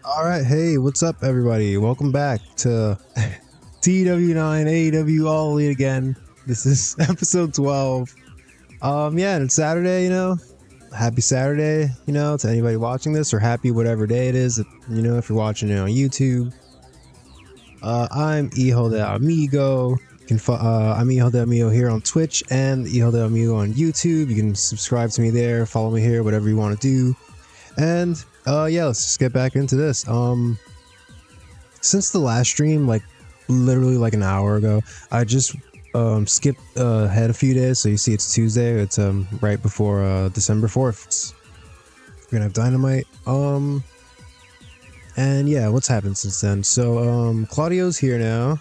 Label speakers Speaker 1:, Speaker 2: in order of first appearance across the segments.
Speaker 1: All right, hey, what's up, everybody? Welcome back to TEW9 AEW All Elite again. This is episode 12. Yeah, and it's Saturday, Happy Saturday, to anybody watching this, or happy whatever day it is, if you're watching it on YouTube. I'm Hijo de Amigo. I'm Hijo de Amigo here on Twitch and Hijo de Amigo on YouTube. You can subscribe to me there, follow me here, whatever you want to do. And yeah, let's just get back into this. Since the last stream, literally an hour ago, I just skipped ahead a few days. So you see it's Tuesday. It's right before December 4th. We're gonna have Dynamite. And yeah, what's happened since then? So Claudio's here now.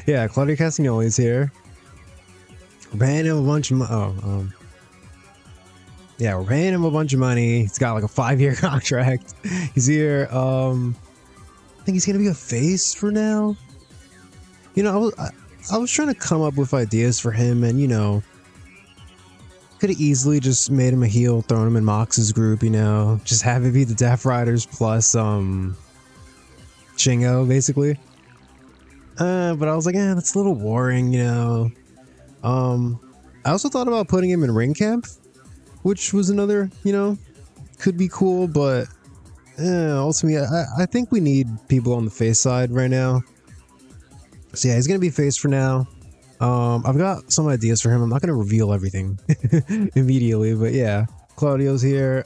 Speaker 1: Yeah, Claudio Castagnoli's here. We're paying him a bunch of yeah, we're paying him a bunch of money. He's got like a 5-year contract. He's here. I think he's gonna be a face for now. I was trying to come up with ideas for him, and could have easily just made him a heel, thrown him in Mox's group. Just have it be the Death Riders plus Shingo, basically. But I was like, that's a little boring, I also thought about putting him in Ring Camp, which was another, could be cool, but ultimately, I think we need people on the face side right now. So yeah, he's gonna be face for now. I've got some ideas for him. I'm not gonna reveal everything immediately, but yeah, Claudio's here.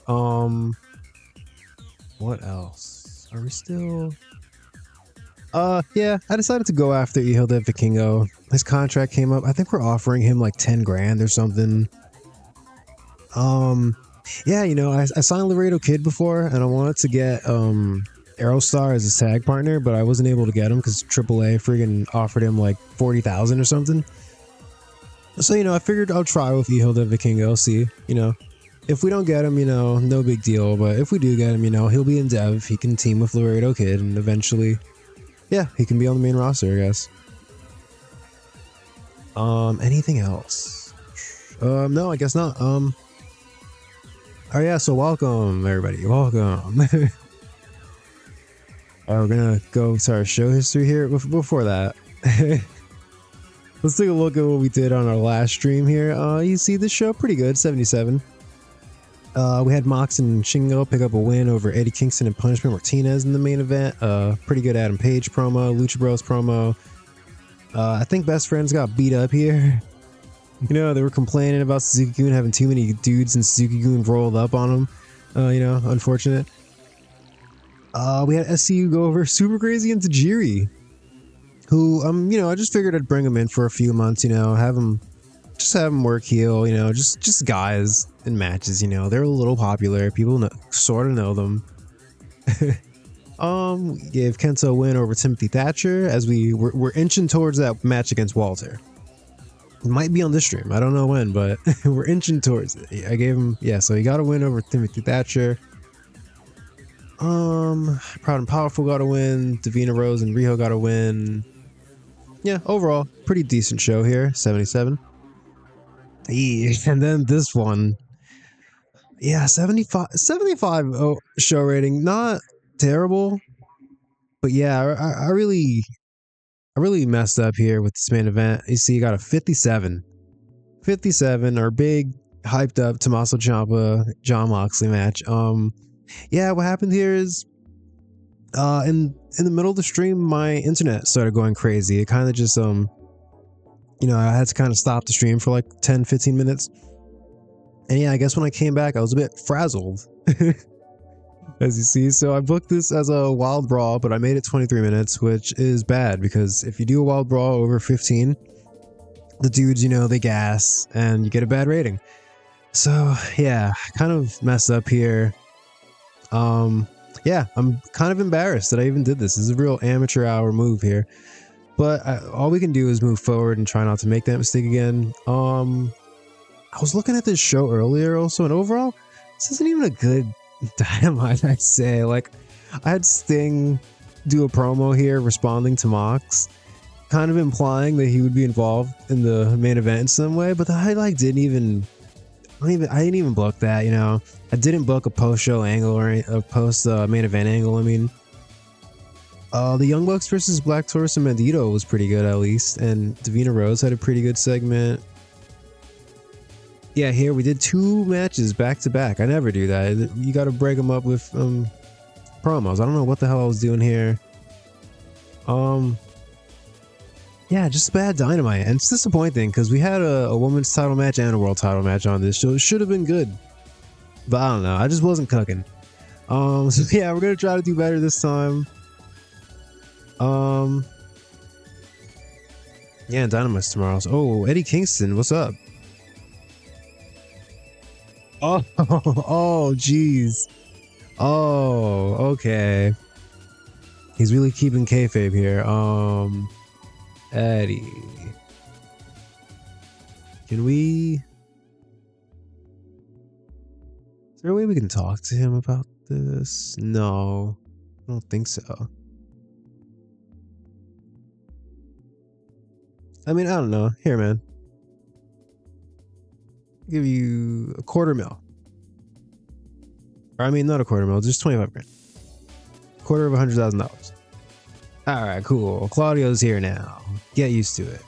Speaker 1: What else? Are we still? Yeah, I decided to go after Hijo de Vikingo. His contract came up. I think we're offering him like 10 grand or something. Yeah, I signed Laredo Kid before, and I wanted to get Aerostar as his tag partner, but I wasn't able to get him because AAA friggin' offered him like 40,000 or something. So I figured I'll try with Hijo de Vikingo. See, if we don't get him, no big deal. But if we do get him, he'll be in Dev. He can team with Laredo Kid, and eventually, yeah, he can be on the main roster, I guess. Anything else? No, I guess not. Oh yeah, so welcome everybody, welcome. We're gonna go to our show history here. Before that, let's take a look at what we did on our last stream here. You see this show pretty good, 77. We had Mox and Shingo pick up a win over Eddie Kingston and Punishment Martinez in the main event. Pretty good Adam Page promo, Lucha Bros promo. I think Best Friends got beat up here. They were complaining about Suzuki-gun having too many dudes and Suzuki-gun rolled up on him. Unfortunate. We had SCU go over Super Crazy and Tajiri, who, I just figured I'd bring him in for a few months, have him work heel, just guys in matches, they're a little popular. People sort of know them. We gave Kento a win over Timothy Thatcher as we're inching towards that match against Walter. It might be on this stream. I don't know when, but we're inching towards it. I gave him, yeah, so he got a win over Timothy Thatcher. Proud and Powerful got a win. Davina Rose and Riho got a win. Yeah, overall, pretty decent show here, 77. And then this one. Yeah, 75 show rating. Not terrible. But yeah, I really messed up here with this main event. You see, you got a 57. 57, our big, hyped up Tommaso Ciampa, Jon Moxley match. Yeah, what happened here is, in the middle of the stream, my internet started going crazy. It kind of just, I had to kind of stop the stream for like 10-15 minutes. And yeah, I guess when I came back, I was a bit frazzled. As you see, so I booked this as a wild brawl, but I made it 23 minutes, which is bad because if you do a wild brawl over 15, the dudes, they gas and you get a bad rating. So yeah, kind of messed up here. Yeah, I'm kind of embarrassed that I even did this. This is a real amateur hour move here, but all we can do is move forward and try not to make that mistake again. I was looking at this show earlier also, and overall, this isn't even a good Dynamite, I'd say. Like, I had Sting do a promo here responding to Mox, kind of implying that he would be involved in the main event in some way, but I didn't even I didn't even book that, you know. I didn't book a post-show angle or a post main event angle. I mean, the Young Bucks versus Black Taurus and Bandito was pretty good at least, and Davina Rose had a pretty good segment. Yeah, here we did 2 matches back to back. I never do that. You got to break them up with promos. I don't know what the hell I was doing here. Yeah, just BAD Dynamite, and it's disappointing because we had a women's title match and a world title match on this show. It should have been good, but I don't know. I just wasn't cooking. So yeah, we're gonna try to do better this time. Yeah, Dynamite's tomorrow. So, oh, Eddie Kingston, what's up? Oh, oh, jeez. Oh, okay. He's really keeping kayfabe here. Eddie. Can we... Is there a way we can talk to him about this? No, I don't think so. I mean, I don't know. Here, man. I'll give you a $250,000. Or, I mean, not a $250,000, just 25 grand. Quarter of $100,000. All right, cool. Claudio's here now. Get used to it.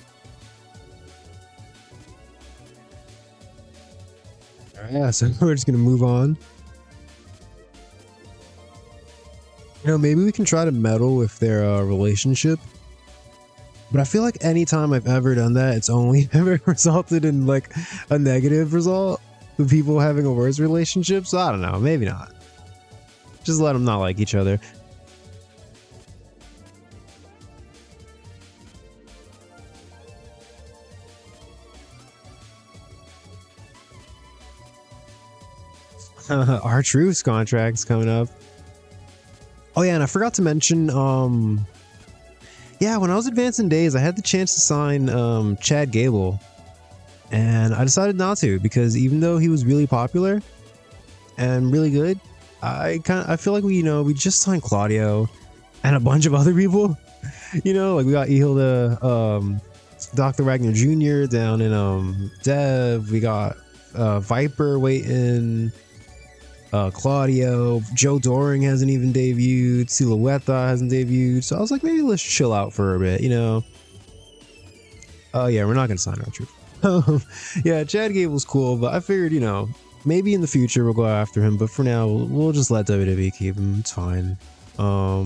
Speaker 1: All right, yeah, so we're just gonna move on. You know, maybe we can try to meddle with their relationship. But I feel like anytime I've ever done that, it's only ever resulted in like a negative result with people having a worse relationship. So I don't know, maybe not. Just let them not like each other. Our Truth's contract's coming up. Oh yeah, and I forgot to mention, yeah, when I was advancing days, I had the chance to sign Chad Gable, and I decided not to because even though he was really popular and really good, I feel like we just signed Claudio and a bunch of other people. You know, like we got Ehilda, Dr. Wagner Jr. down in Dev. We got Viper waiting. Claudio, Joe Doring hasn't even debuted, Silueta hasn't debuted, so I was like, maybe let's chill out for a bit, you know. Oh yeah, we're not gonna sign our truth. Yeah, Chad Gable's cool, but I figured, you know, maybe in the future we'll go after him, but for now we'll just let WWE keep him. It's fine. All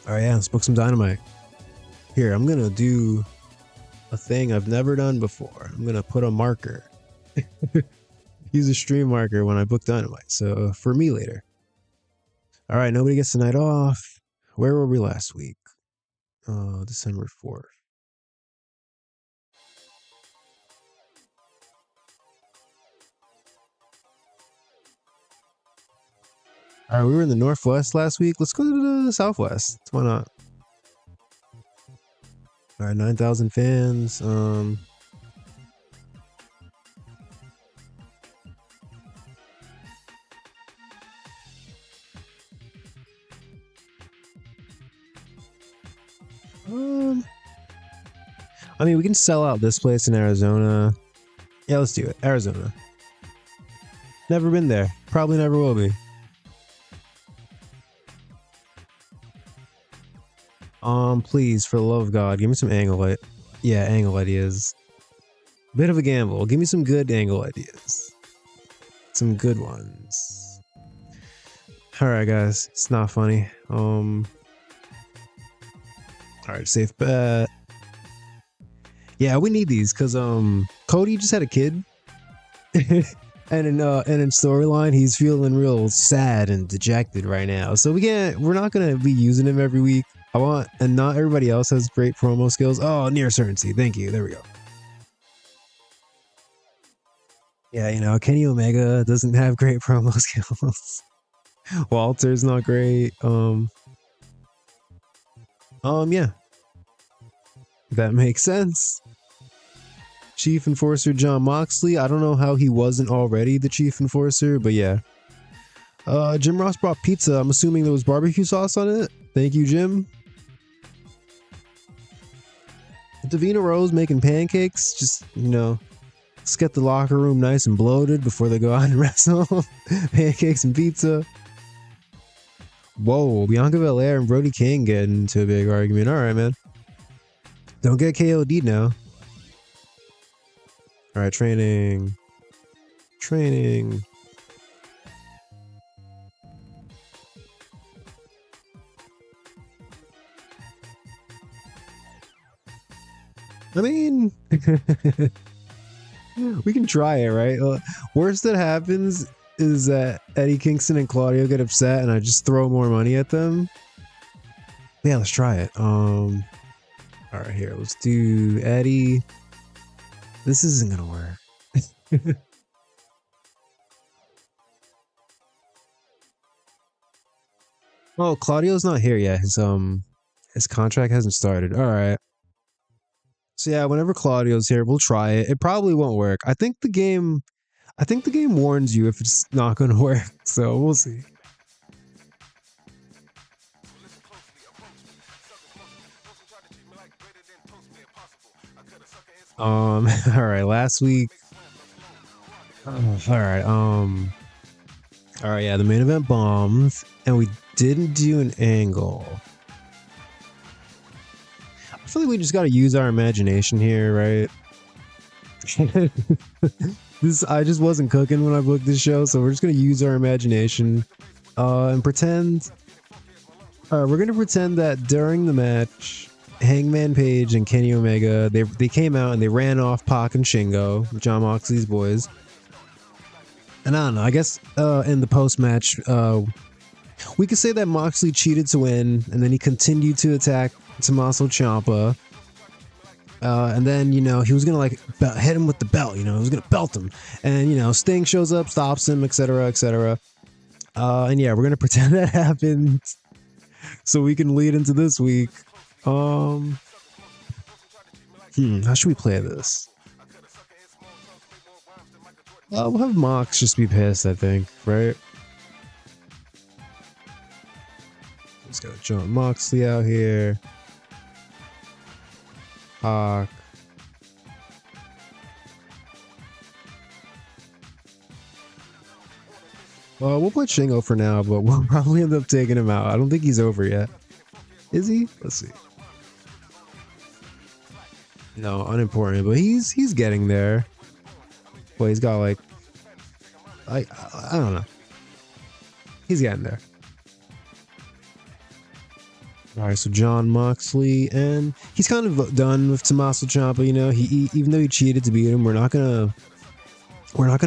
Speaker 1: right, yeah, let's book some Dynamite. Here, I'm gonna do a thing I've never done before. I'm gonna put a marker. Use a stream marker when I book Dynamite, so for me later. All right, nobody gets the night off. Where were we last week? December 4th. All right, we were in the Northwest last week. Let's go to the Southwest. Why not? All right, 9,000 fans. I mean, we can sell out this place in Arizona. Yeah, let's do it. Arizona. Never been there. Probably never will be. Please, for the love of God, give me some angle. Yeah, angle ideas. Bit of a gamble. Give me some good angle ideas. Some good ones. All right, guys. It's not funny. All right, safe bet. Yeah, we need these because Cody just had a kid. And in storyline, he's feeling real sad and dejected right now. So we're not gonna be using him every week. And not everybody else has great promo skills. Oh, near certainty. Thank you. There we go. Yeah, you know, Kenny Omega doesn't have great promo skills. Walter's not great. Yeah. That makes sense. Chief Enforcer John Moxley. I don't know how he wasn't already the Chief Enforcer, but yeah. Jim Ross brought pizza. I'm assuming there was barbecue sauce on it. Thank you, Jim. Davina Rose making pancakes. Just, you know, Let's get the locker room nice and bloated before they go out and wrestle. Pancakes and pizza. Whoa, Bianca Belair and Brody King get into a big argument. All right, man. Don't get KOD'd now. All right, training. Training. I mean, we can try it, right? Worst that happens is that Eddie Kingston and Claudio get upset and I just throw more money at them. Yeah, let's try it. All right, here, let's do Eddie. This isn't gonna work. Oh, Claudio's not here yet. His contract hasn't started. All right. So yeah, whenever Claudio's here, we'll try it. It probably won't work. I think the game warns you if it's not going to work. So we'll see. All right, last week. All right. All right, yeah, the main event bombed and we didn't do an angle. I feel like we just got to use our imagination here, right? I just wasn't cooking when I booked this show, so we're just gonna use our imagination and pretend. We're gonna pretend that during the match, Hangman Page and Kenny Omega they came out and they ran off Pac and Shingo, John Moxley's boys. And I don't know. I guess in the post match, we could say that Moxley cheated to win, and then he continued to attack Tommaso Ciampa. And then, you know, he was gonna like hit him with the belt, you know, he was gonna belt him, and you know, Sting shows up, stops him, etc., etc. And yeah, we're gonna pretend that happened so we can lead into this week. How should we play this? We'll have Mox just be pissed, I think, right? Let's go John Moxley out here. Hawk. Well, we'll put Shingo for now, but we'll probably end up taking him out. I don't think he's over yet. Is he? Let's see. No, unimportant, but he's getting there. Well, he's got like I don't know. He's getting there. All right, so John Moxley, and he's kind of done with Tommaso Ciampa. You know, he even though he cheated to beat him, we're not gonna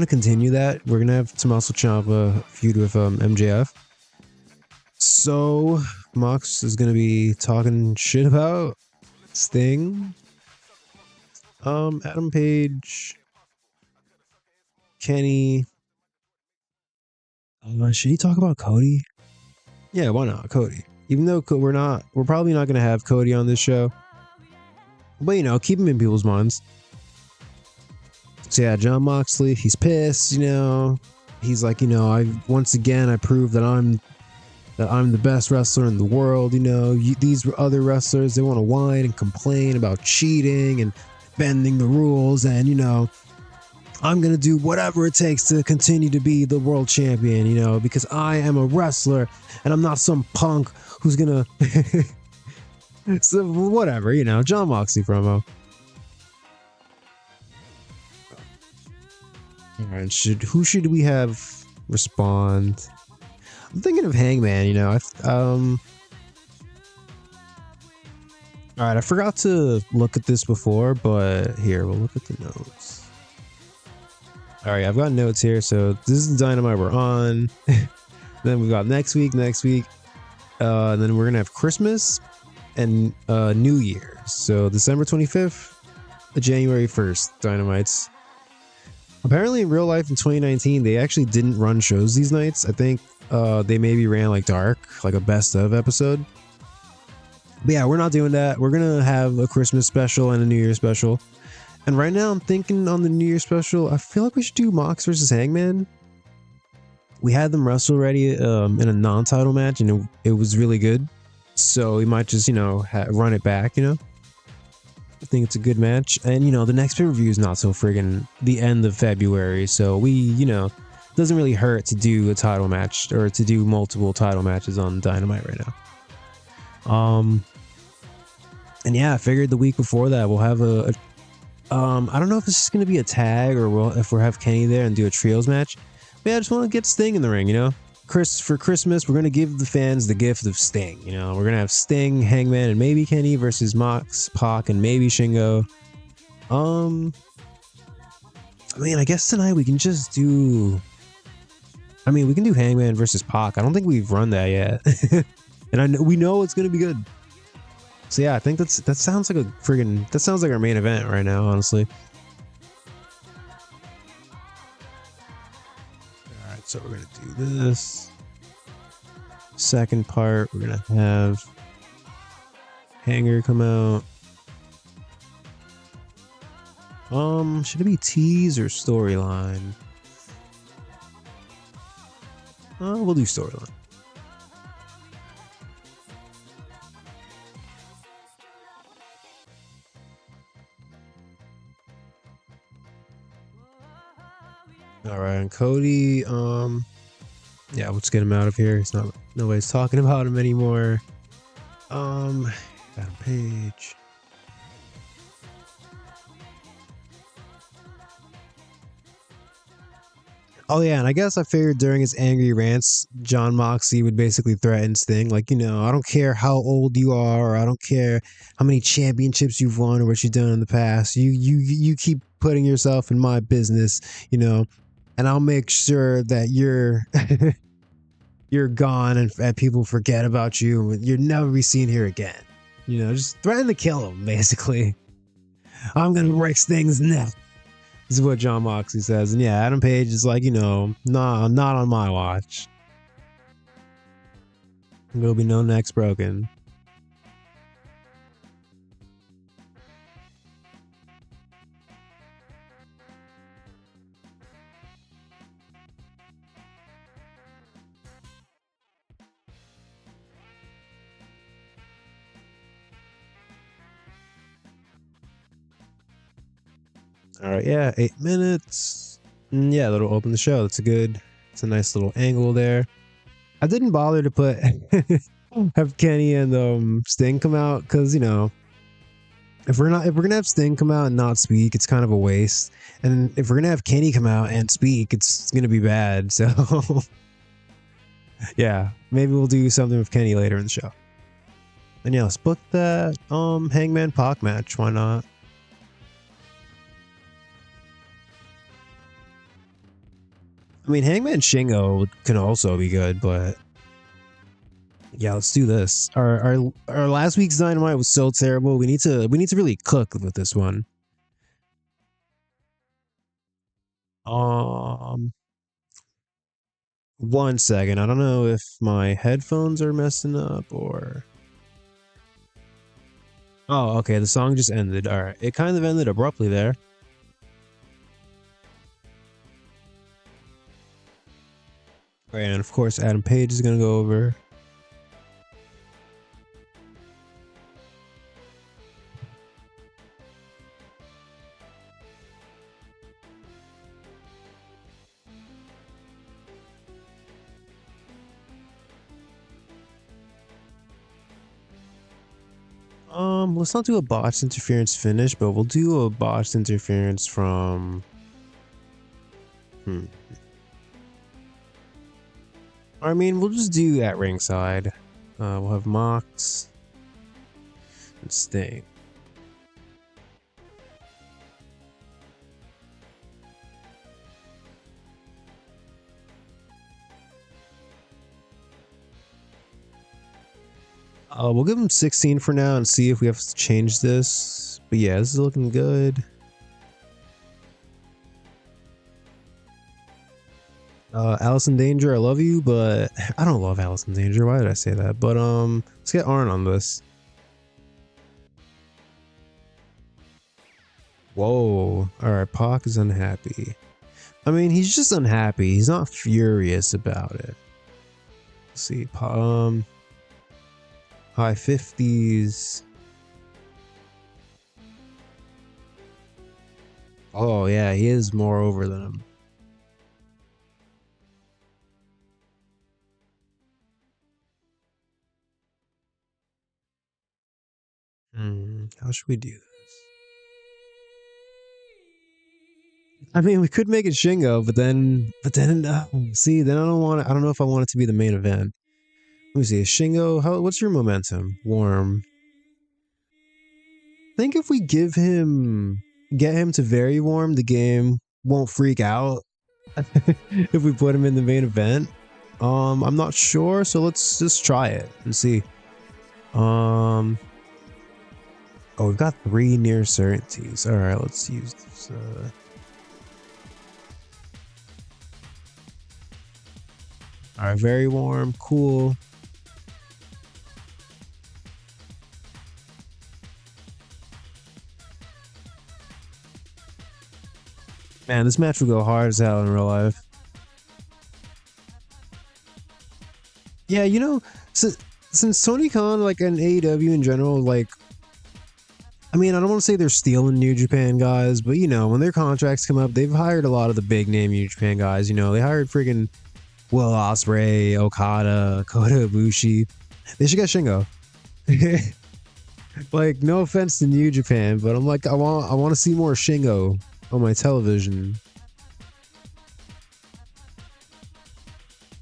Speaker 1: continue that. We're gonna have Tommaso Ciampa feud with MJF. So Mox is gonna be talking shit about Sting, Adam Page, Kenny. Should he talk about Cody? Yeah, why not? Cody. Even though we're probably not going to have Cody on this show. But, you know, keep him in people's minds. So, yeah, John Moxley, he's pissed, you know. He's like, you know, once again, I proved that I'm the best wrestler in the world, you know. These other wrestlers, they want to whine and complain about cheating and bending the rules. And, you know, I'm going to do whatever it takes to continue to be the world champion, you know, because I am a wrestler and I'm not some punk who's going to... So, whatever, you know, John Moxley promo. All right, who should we have respond? I'm thinking of Hangman, you know. All right, I forgot to look at this before, but here, we'll look at the notes. All right, I've got notes here. So this is the Dynamite we're on. Then we've got next week, and then we're gonna have Christmas and New Year. So December 25th, January 1st, Dynamites. Apparently, in real life in 2019, they actually didn't run shows these nights. I think they maybe ran like dark, like a best of episode. But yeah, we're not doing that. We're gonna have a Christmas special and a New Year special. And right now, I'm thinking on the New Year special, I feel like we should do Mox versus Hangman. We had them wrestle already in a non-title match, and it was really good. So we might just, you know, run it back, you know. I think it's a good match. And, you know, the next pay-per-view is not so friggin' the end of February. So we, you know, doesn't really hurt to do a title match or to do multiple title matches on Dynamite right now. And yeah, I figured the week before that we'll have I don't know if it's just going to be a tag or if we'll have Kenny there and do a trios match. But yeah, I just want to get Sting in the ring, you know? For Christmas, we're going to give the fans the gift of Sting, you know? We're going to have Sting, Hangman, and maybe Kenny versus Mox, Pac, and maybe Shingo. I mean, I guess tonight we can just do... I mean, we can do Hangman versus Pac. I don't think we've run that yet. And we know it's going to be good. So yeah, I think that sounds like that sounds like our main event right now, honestly. All right, so we're gonna do this. Second part, we're gonna have Hanger come out. Should it be tease or storyline? We'll do storyline. All right, and Cody, yeah, let's get him out of here. It's not, nobody's talking about him anymore. Adam Page. Oh yeah, and I guess I figured during his angry rants, John Moxley would basically threaten Sting, like, you know, I don't care how old you are, or I don't care how many championships you've won or what you've done in the past. You keep putting yourself in my business, you know, and I'll make sure that you're you're gone and people forget about you and you'll never be seen here again. You know, just threaten to kill him, basically. I'm gonna break Sting's neck. This is what John Moxley says. And yeah, Adam Page is like, you know, nah, not on my watch. There'll be no necks broken. All right, yeah, 8 minutes. Yeah, that'll open the show. It's a nice little angle there. I didn't bother to put have Kenny and Sting come out because, you know, if we're gonna have Sting come out and not speak, it's kind of a waste. And if we're gonna have Kenny come out and speak, it's gonna be bad. So yeah, maybe we'll do something with Kenny later in the show. And yeah, let's book that Hangman Pac match. Why not? I mean, Hangman Shingo can also be good, but yeah, let's do this. Our last week's Dynamite was so terrible. We need to really cook with this one. Um, 1 second. I don't know if my headphones are messing up or. Oh, okay. The song just ended. All right, it kind of ended abruptly there. And of course, Adam Page is gonna go over. Let's not do a botched interference finish, but we'll do a botched interference from. I mean, we'll just do at ringside. We'll have Mox and Sting. We'll give him 16 for now and see if we have to change this. But yeah, this is looking good. Allison Danger, I love you, but I don't love Allison Danger. Why did I say that? But let's get Arn on this. Whoa. Alright, Pac is unhappy. I mean, he's just unhappy. He's not furious about it. Let's see. High 50s. Oh yeah, he is more over than him. How should we do this? I mean, we could make it Shingo, but then, see, then I don't know if I want it to be the main event. Let me see, Shingo. What's your momentum? Warm. I think if we get him to very warm, the game won't freak out. If we put him in the main event, I'm not sure, so let's just try it and see. Um, oh, we've got 3 near certainties. All right, let's use this. All right, very warm, cool. Man, this match will go hard as hell in real life. Yeah, since Tony Khan, like, and AEW in general, like, I mean, I don't want to say they're stealing New Japan guys, but when their contracts come up, they've hired a lot of the big name New Japan guys. They hired freaking Will Ospreay, Okada, Kota Ibushi. They should get Shingo. Like, no offense to New Japan, but I'm like, I want to see more Shingo on my television.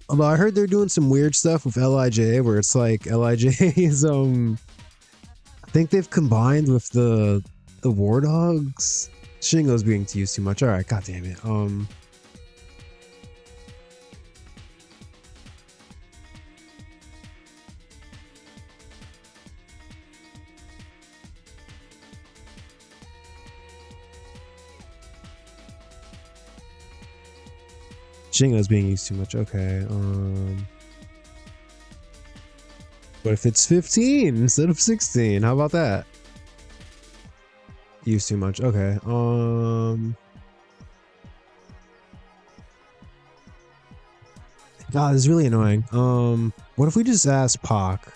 Speaker 1: Although I heard they're doing some weird stuff with LIJ, where it's like LIJ is I think they've combined with the War Dogs. Shingo's being used too much. All right, god damn it. Shingo's being used too much. Okay. What if it's 15 instead of 16? How about that? Used too much. Okay. God, this is really annoying. What if we just ask Pac?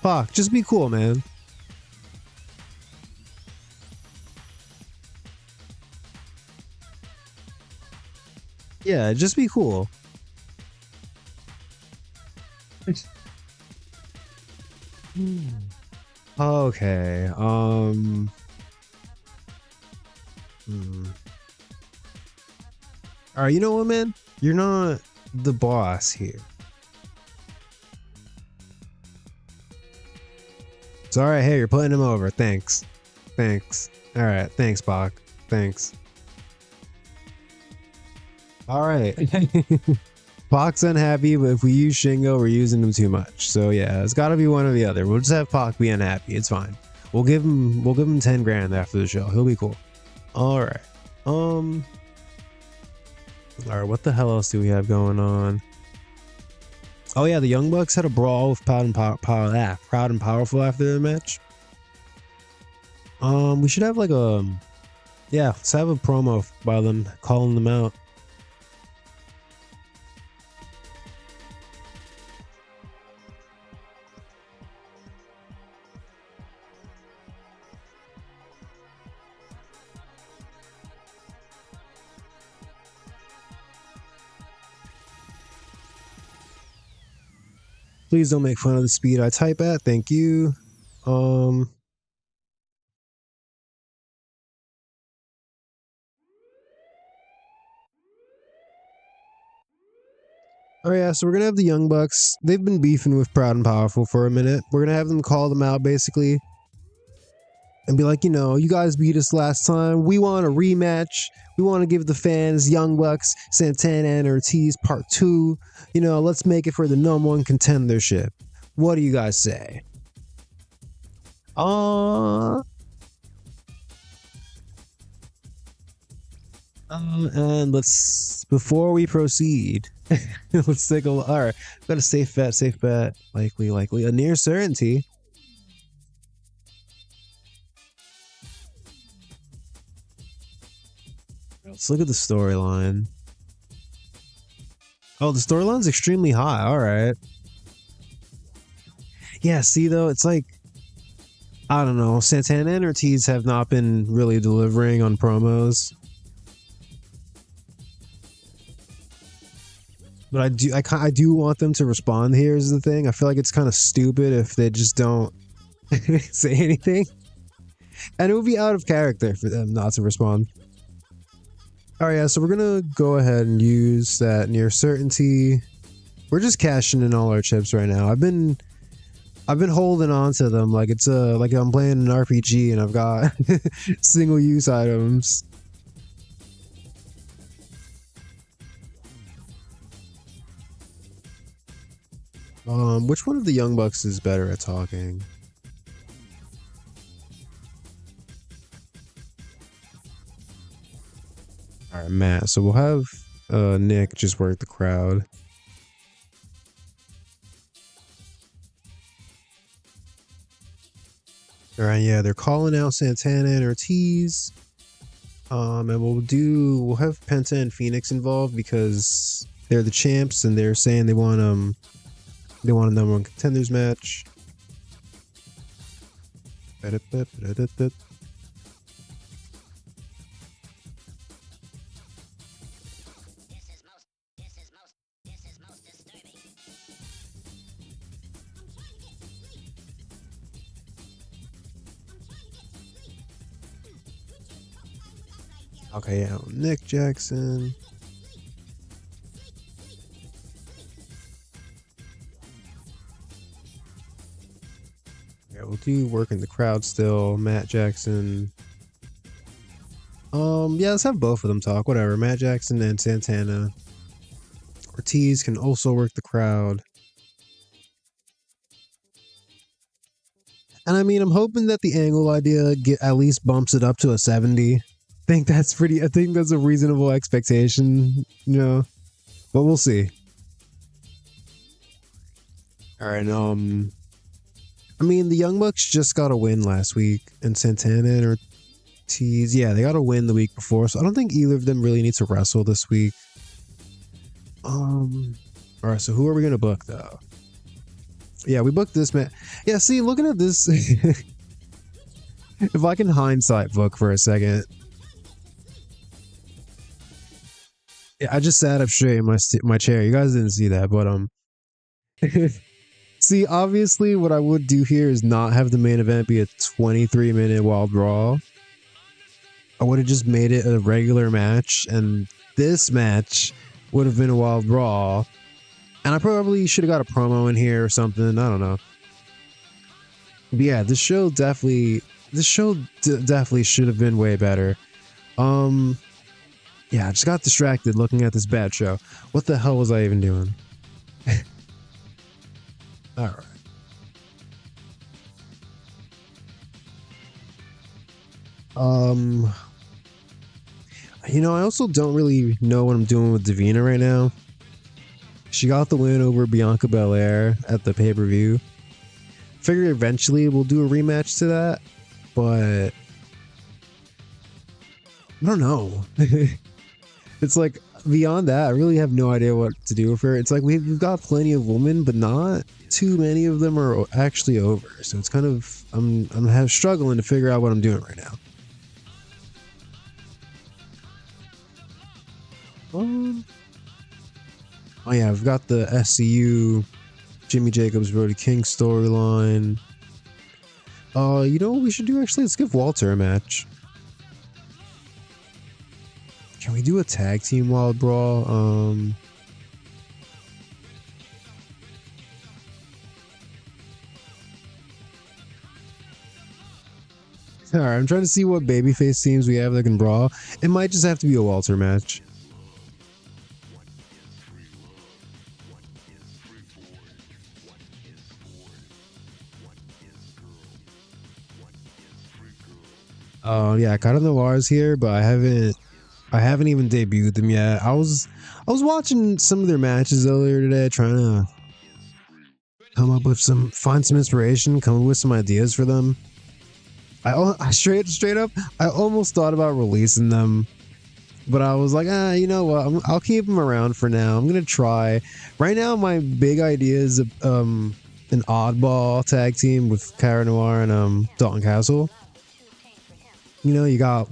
Speaker 1: Pac, just be cool, man. Yeah, just be cool. Okay. All right, you know what, man? You're not the boss here. It's all right. Hey, you're putting him over. Thanks. Thanks. All right. Thanks, Bach. Thanks. All right. Pac's unhappy, but if we use Shingo, we're using him too much. So yeah, it's got to be one or the other. We'll just have Pac be unhappy. It's fine. We'll give him 10 grand after the show. He'll be cool. All right. All right. What the hell else do we have going on? Oh yeah, the Young Bucks had a brawl with Proud and Powerful after the match. We should have like let's have a promo by them calling them out. Please don't make fun of the speed I type at. Thank you. Oh yeah, so we're gonna have the Young Bucks. They've been beefing with Proud and Powerful for a minute. We're gonna have them call them out basically and be like, you guys beat us last time. We want a rematch. We want to give the fans Young Bucks, Santana and Ortiz Part 2. Let's make it for the #1 contendership. What do you guys say? And before we proceed, let's take a look. All right, got a safe bet, likely, a near certainty. Let's look at the storyline. Oh, the storyline's extremely high. All right. Yeah, see though, it's like I don't know. Santana and Ortiz have not been really delivering on promos. But I do want them to respond. Here's the thing. I feel like it's kind of stupid if they just don't say anything. And it would be out of character for them not to respond. Alright, yeah, so we're gonna go ahead and use that near certainty. We're just cashing in all our chips right now. I've been holding on to them like it's like I'm playing an RPG and I've got single use items. Which one of the Young Bucks is better at talking? Alright, Matt. So we'll have Nick just work the crowd. Alright, yeah, they're calling out Santana and Ortiz. And we'll have Penta and Phoenix involved because they're the champs and they're saying they want a number one contenders match. Okay, yeah, Nick Jackson. Yeah, we'll do work in the crowd still. Matt Jackson. Yeah, let's have both of them talk. Whatever. Matt Jackson and Santana. Ortiz can also work the crowd. And I mean, I'm hoping that the angle idea at least bumps it up to a 70. I think that's a reasonable expectation, you know. But we'll see. Alright, I mean, the Young Bucks just got a win last week, and Santana and Ortiz, yeah, they got a win the week before, so I don't think either of them really need to wrestle this week. Alright, so who are we gonna book though? Yeah, we booked this man. Yeah, see, looking at this, if I can hindsight book for a second. Yeah, I just sat up straight in my chair. You guys didn't see that, but see, obviously, what I would do here is not have the main event be a 23-minute Wild Raw. I would have just made it a regular match, and this match would have been a Wild Raw. And I probably should have got a promo in here or something. I don't know. But yeah, this show definitely should have been way better. Yeah, I just got distracted looking at this bad show. What the hell was I even doing? All right. You know, I also don't really know what I'm doing with Davina right now. She got the win over Bianca Belair at the pay-per-view. Figure eventually we'll do a rematch to that, but I don't know. It's like beyond that, I really have no idea what to do with her. It's like we've got plenty of women, but not too many of them are actually over. So it's kind of I'm struggling to figure out what I'm doing right now. Oh yeah, I've got the SCU Jimmy Jacobs Brody King storyline. You know what we should do actually? Let's give Walter a match. Can we do a tag team Wild Brawl? Alright, I'm trying to see what babyface teams we have that can brawl. It might just have to be a Walter match. Oh yeah, Cara Noir's here, but I haven't even debuted them yet. I was watching some of their matches earlier today, trying to find some inspiration, come up with some ideas for them. I straight up, I almost thought about releasing them, but I was like, you know what? I'll keep them around for now. I'm gonna try. Right now, my big idea is an oddball tag team with Cara Noir and Dalton Castle. You know, you got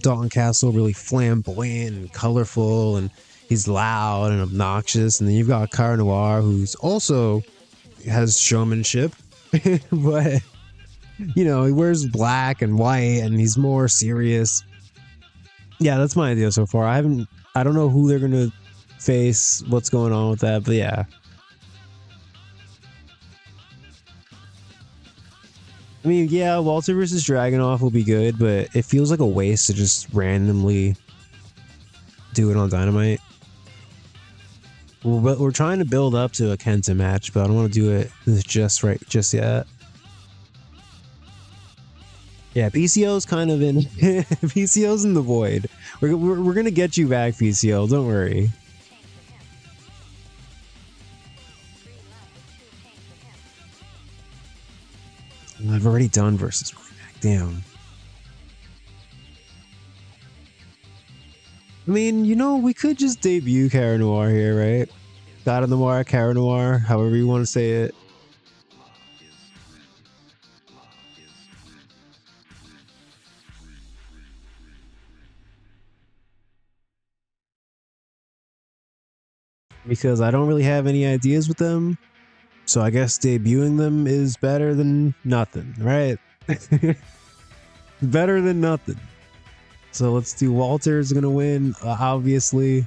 Speaker 1: Dalton Castle, really flamboyant and colorful, and he's loud and obnoxious. And then you've got Cara Noir, who's also has showmanship, but you know, he wears black and white, and he's more serious. Yeah, that's my idea so far. I don't know who they're gonna face, what's going on with that, but yeah. I mean, yeah, Walter versus Dragunov will be good, but it feels like a waste to just randomly do it on Dynamite. We're trying to build up to a Kenta match, but I don't want to do it just yet. Yeah, PCO's kind of in PCO's in the void. We're gonna get you back, PCO. Don't worry. I've already done versus Ryback. Damn. I mean, you know, we could just debut Cara Noir here, right? God Noir, Cara Noir, however you want to say it. Because I don't really have any ideas with them. So I guess debuting them is better than nothing, right? Better than nothing. So let's do Walter's gonna win, obviously.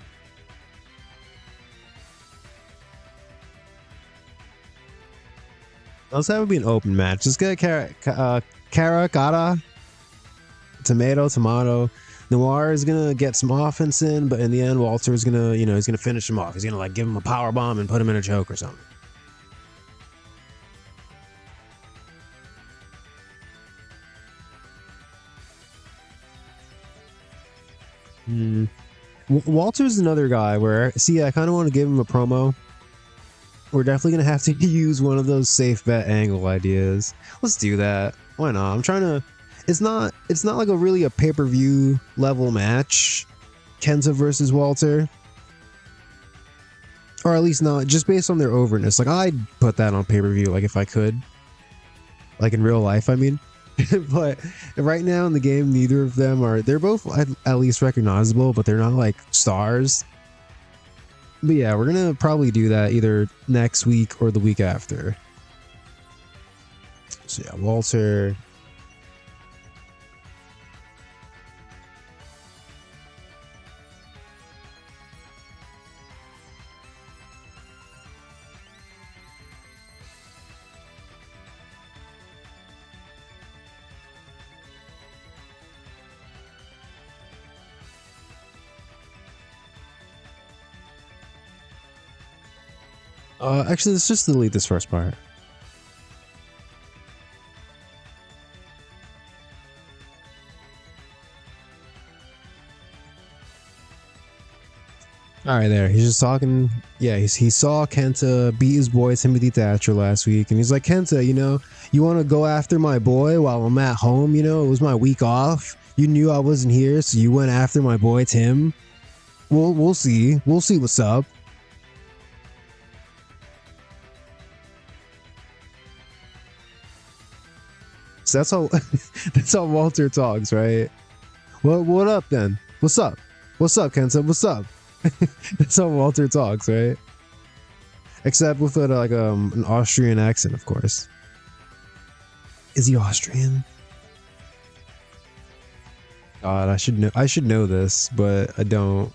Speaker 1: Let's have it be an open match. Let's get Cara, tomato. Noir is gonna get some offense in, but in the end, Walter is gonna, you know, he's gonna finish him off. He's gonna like give him a power bomb and put him in a choke or something. Walter's another guy where, see, I kind of want to give him a promo. We're definitely gonna have to use one of those safe bet angle ideas. Let's do that. Why not? I'm trying to. It's not like a really a pay-per-view level match. Kenta versus Walter. Or at least not, just based on their overness. Like, I'd put that on pay-per-view, like, if I could. Like, in real life, I mean. But right now in the game, neither of them are... They're both at least recognizable, but they're not, like, stars. But yeah, we're gonna probably do that either next week or the week after. So yeah, Walter... actually, let's just delete this first part. All right, there. He's just talking. Yeah, he saw Kenta beat his boy Timothy Thatcher last week, and he's like, Kenta, you know, you want to go after my boy while I'm at home? You know, it was my week off. You knew I wasn't here, so you went after my boy Tim. We'll see. We'll see what's up. So that's how Walter talks, right? What up then? What's up? What's up, Kenta? What's up? That's how Walter talks, right? Except with like an Austrian accent, of course. Is he Austrian? God, I should know this, but I don't.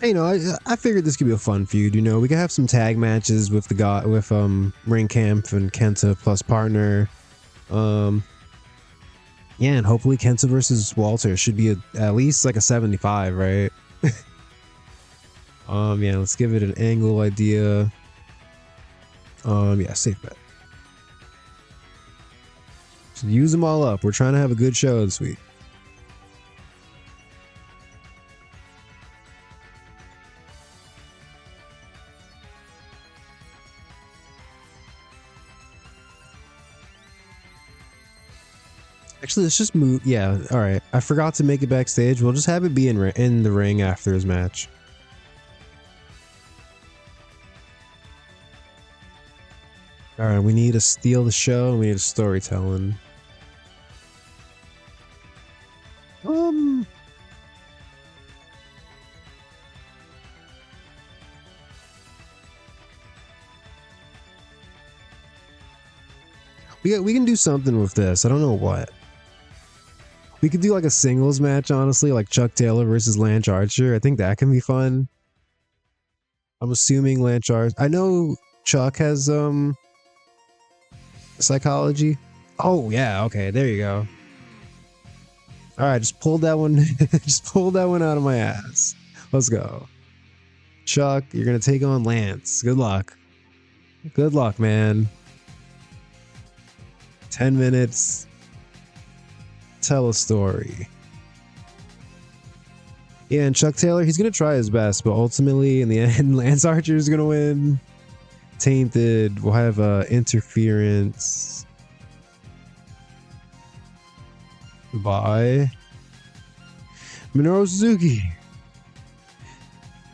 Speaker 1: Hey, you know, I figured this could be a fun feud. You know, we could have some tag matches with Ring Camp and Kenta plus partner. Yeah, and hopefully Kenta versus Walter should be at least like a 75, right? Yeah, let's give it an angle idea. Yeah, safe bet. So use them all up. We're trying to have a good show this week. Actually, let's just move. Yeah, all right. I forgot to make it backstage. We'll just have it be in the ring after his match. All right, we need to steal the show. And we need a storytelling. We can do something with this. I don't know what. We could do like a singles match, honestly, like Chuck Taylor versus Lance Archer. I think that can be fun. I'm assuming Lance Archer. I know Chuck has psychology. Oh yeah, okay, there you go. All right, just pulled that one. Just pulled that one out of my ass. Let's go. Chuck, you're gonna take on Lance. Good luck. Good luck, man. 10 minutes. Tell a story. Yeah, and Chuck Taylor, he's gonna try his best, but ultimately, in the end, Lance Archer is gonna win. Tainted. We'll have interference by Minoru Suzuki.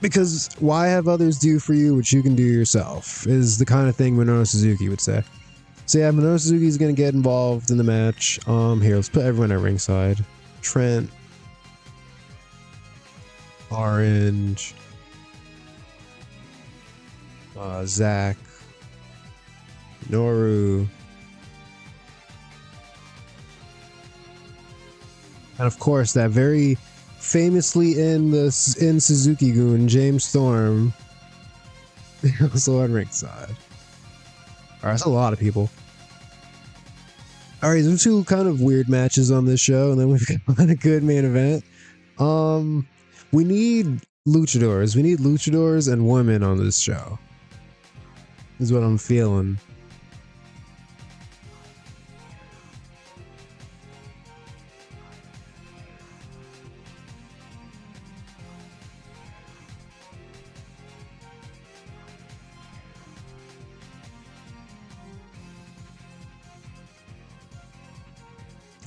Speaker 1: Because why have others do for you what you can do yourself is the kind of thing Minoru Suzuki would say. So yeah, Minoru Suzuki is gonna get involved in the match. Here, let's put everyone at ringside. Trent, Orange, Zach, Noru, and of course that very famously in Suzuki-gun, James Storm, also on ringside. All right, that's a lot of people. All right, there's two kind of weird matches on this show, and then we've got a good main event. We need luchadors. We need luchadors and women on this show. Is what I'm feeling.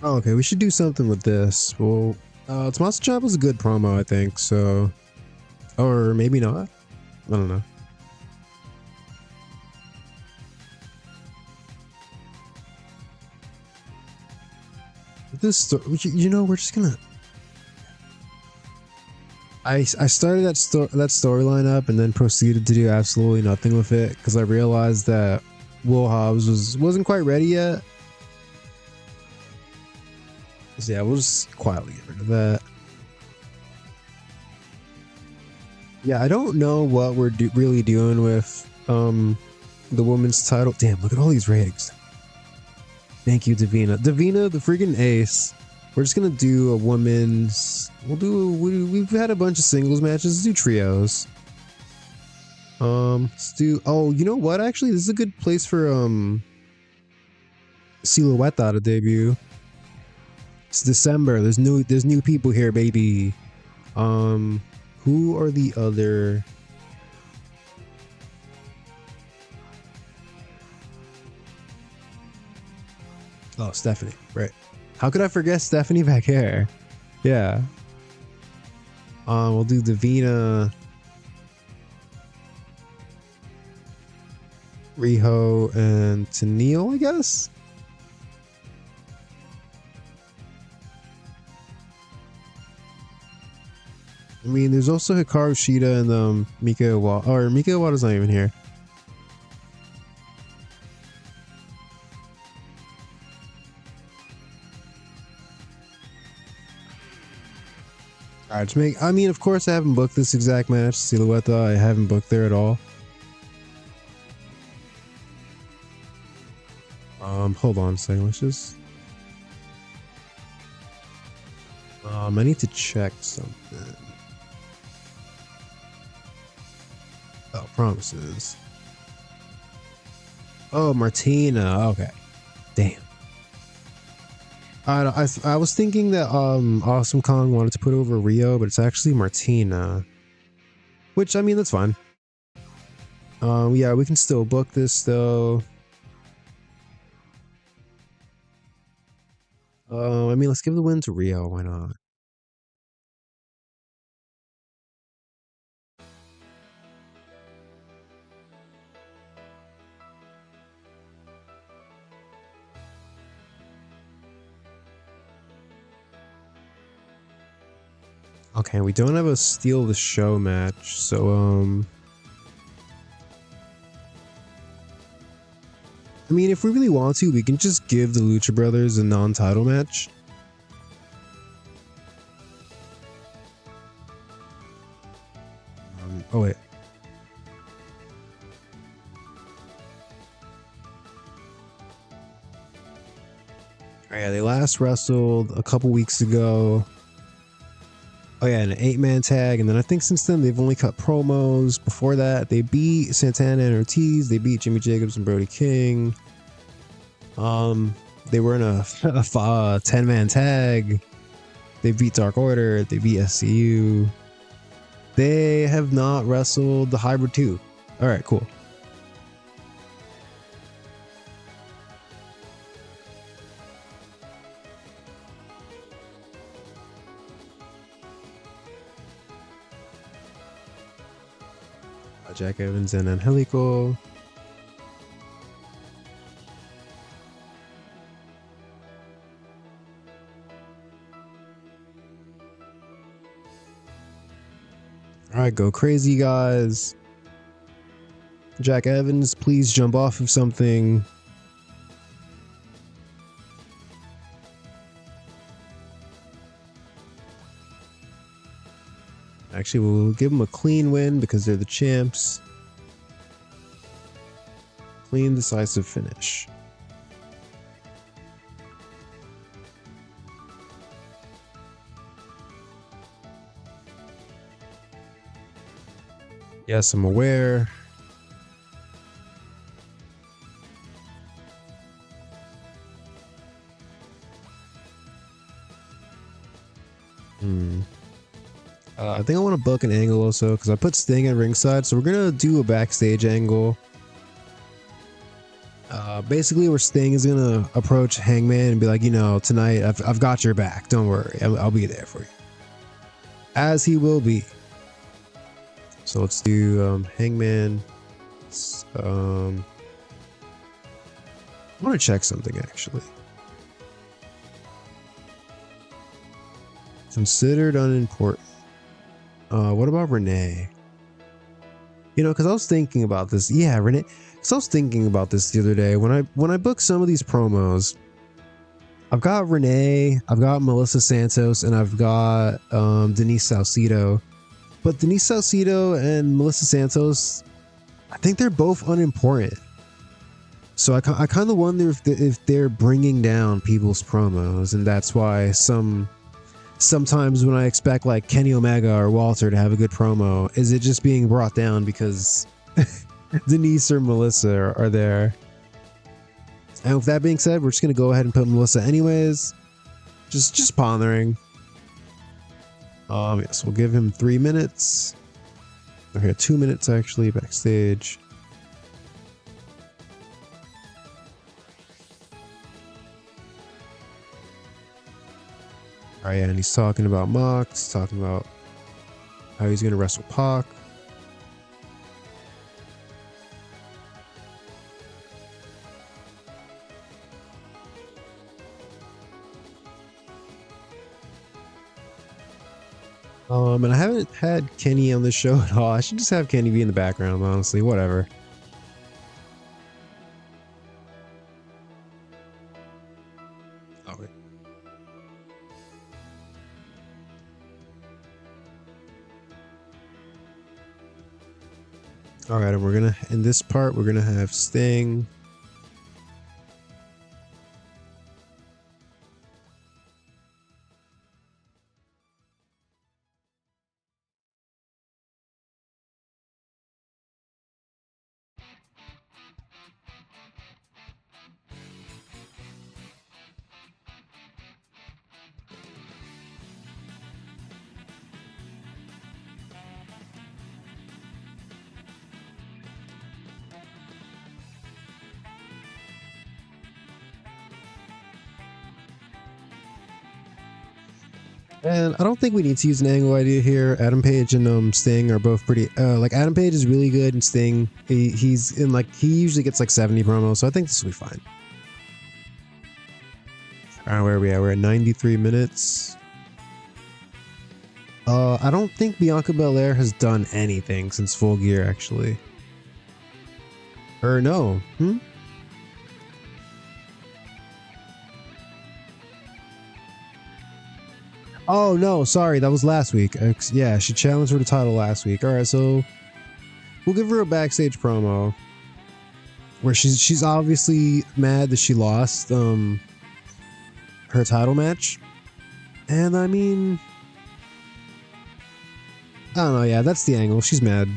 Speaker 1: Oh, okay, we should do something with this. Well, Tommaso Ciampa's a good promo, I think, so... Or maybe not. I don't know. This, you know, we're just gonna... I started that storyline up and then proceeded to do absolutely nothing with it because I realized that Will Hobbs wasn't quite ready yet. So yeah, we'll just quietly get rid of that. Yeah, I don't know what we're really doing with the women's title. Damn, look at all these ratings. Thank you, Davina. Davina, the freaking ace. We're just gonna do a women's. We've had a bunch of singles matches. Let's do trios. Let's do. Oh, you know what? Actually, this is a good place for Silueta to debut. It's December. There's new people here, baby. Who are the other? Oh, Stephanie. Right. How could I forget Stephanie back here? Yeah. We'll do Davina, Riho, and Tennille, I guess. I mean, there's also Hikaru Shida and Mika Iwata. Or Mika Iwata's not even here. Alright, I mean, of course I haven't booked this exact match. Silueta, I haven't booked there at all. Hold on a second, let's just... I need to check something. Oh, promises. Oh, Martina, okay. Damn. I was thinking that Awesome Kong wanted to put over Rio, but it's actually Martina. Which, I mean, that's fine. Yeah, we can still book this though. I mean, let's give the win to Rio. Why not? Okay, we don't have a steal the show match, so I mean, if we really want to, we can just give the Lucha Brothers a non-title match. Oh wait. Oh, yeah, they last wrestled a couple weeks ago. Oh yeah, an 8-man tag, and then I think since then they've only cut promos. Before that, they beat Santana and Ortiz. They beat Jimmy Jacobs and Brody King. They were in a 10-man tag. They beat Dark Order. They beat SCU. They have not wrestled the Hybrid 2. All right, cool. Jack Evans and Angelico. All right, go crazy, guys. Jack Evans, please jump off of something. Actually, we'll give them a clean win because they're the champs. Clean, decisive finish. Yes, I'm aware. I think I want to book an angle also because I put Sting at ringside, so we're gonna do a backstage angle. Basically, where Sting is gonna approach Hangman and be like, you know, tonight I've got your back. Don't worry, I'll be there for you. As he will be. So let's do Hangman. I want to check something actually. Considered unimportant. What about Renee? You know, because I was thinking about this. Yeah, Renee. Because I was thinking about this the other day when I booked some of these promos. I've got Renee, I've got Melissa Santos, and I've got Denise Salcedo. But Denise Salcedo and Melissa Santos, I think they're both unimportant. So I kind of wonder if they're bringing down people's promos, and that's why sometimes when I expect like Kenny Omega or Walter to have a good promo, is it just being brought down because Denise or Melissa are there? And with that being said, we're just gonna go ahead and put Melissa anyways. Just pondering. Yes, we'll give him 3 minutes. Okay, 2 minutes actually backstage. All right, and he's talking about Mox, talking about how he's gonna wrestle Pac. And I haven't had Kenny on the show at all. I should just have Kenny be in the background, honestly. Whatever. Oh, wait. All right, and we're gonna in this part we're gonna have Sting. And I don't think we need to use an angle idea here. Adam Page and Sting are both pretty like Adam Page is really good and Sting he's in like he usually gets like 70 promos, so I think this will be fine. Alright, where are we at? We're at 93 minutes. I don't think Bianca Belair has done anything since Full Gear actually. Or no. Oh no, sorry, that was last week. Yeah, she challenged for the title last week. All right, so we'll give her a backstage promo where she's obviously mad that she lost her title match, and I mean, I don't know. Yeah, that's the angle. She's mad.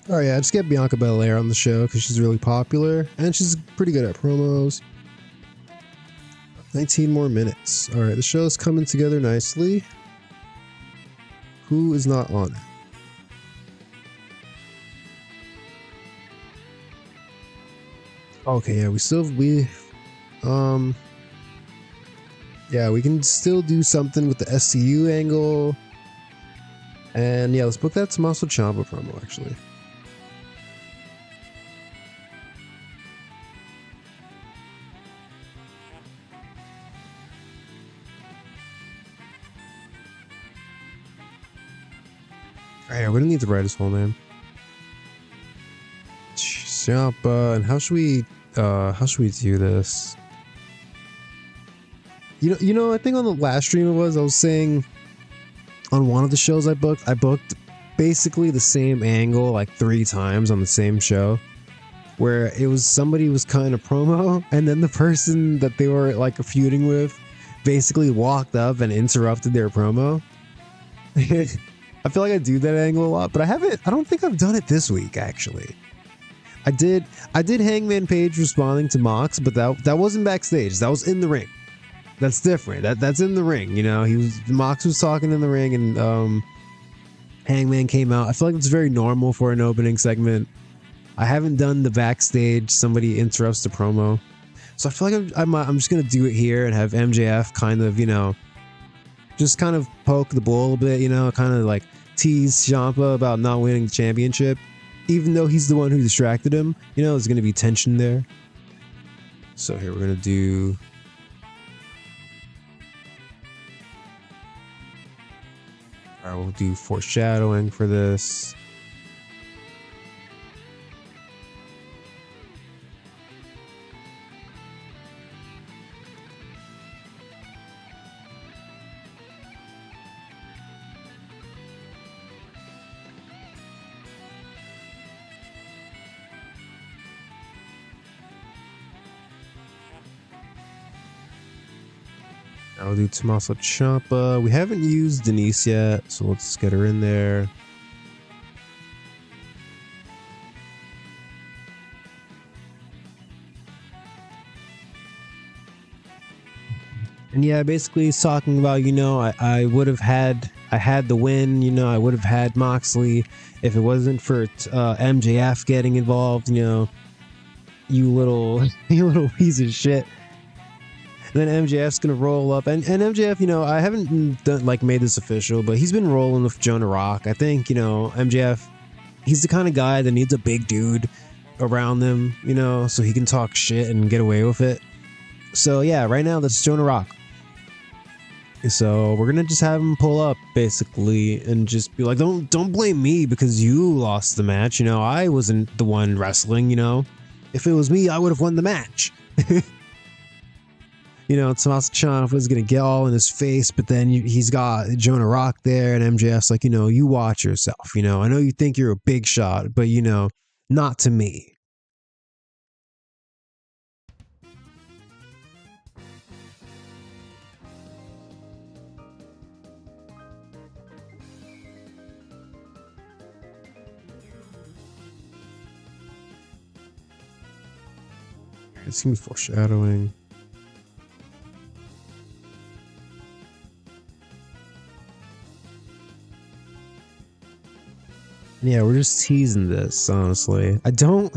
Speaker 1: Oh yeah, just get Bianca Belair on the show because she's really popular and she's pretty good at promos. 19 more minutes. All right, the show's coming together nicely. Who is not on it? Okay, yeah, yeah, we can still do something with the SCU angle. And yeah, let's book that Tommaso Ciampa promo actually. Alright, we don't need to write his whole name. Ciampa, and how should we do this? You know, I think on the last stream I was saying on one of the shows I booked basically the same angle like 3 times on the same show, where it was somebody was kind of promo, and then the person that they were like feuding with basically walked up and interrupted their promo. I feel like I do that angle a lot, but I don't think I've done it this week actually. I did Hangman Page responding to Mox, but that wasn't backstage. That was in the ring. That's different. That's in the ring, you know. Mox was talking in the ring and Hangman came out. I feel like it's very normal for an opening segment. I haven't done the backstage somebody interrupts the promo. So I feel like I'm just going to do it here and have MJF kind of, you know, just kind of poke the bull a bit, you know, kind of like tease Ciampa about not winning the championship. Even though he's the one who distracted him, you know, there's going to be tension there. So here we're going to do... Alright, we'll do foreshadowing for this. I'll do Tommaso Ciampa. We haven't used Denise yet, so let's get her in there. And yeah, basically he's talking about, you know, I had the win, you know, I would have had Moxley if it wasn't for MJF getting involved, you know, you little piece of shit. And then MJF's gonna roll up, and MJF, you know, I haven't made this official, but he's been rolling with Jonah Rock. I think, you know, MJF, he's the kind of guy that needs a big dude around them, you know, so he can talk shit and get away with it. So yeah, right now that's Jonah Rock. So we're gonna just have him pull up basically and just be like, don't blame me because you lost the match. You know, I wasn't the one wrestling. You know, if it was me, I would have won the match. You know, Tommaso Ciampa was gonna get all in his face, but then he's got Jonah Rock there, and MJF's like, you know, you watch yourself. You know, I know you think you're a big shot, but you know, not to me. It's gonna be foreshadowing. Yeah, we're just teasing this, honestly. I don't.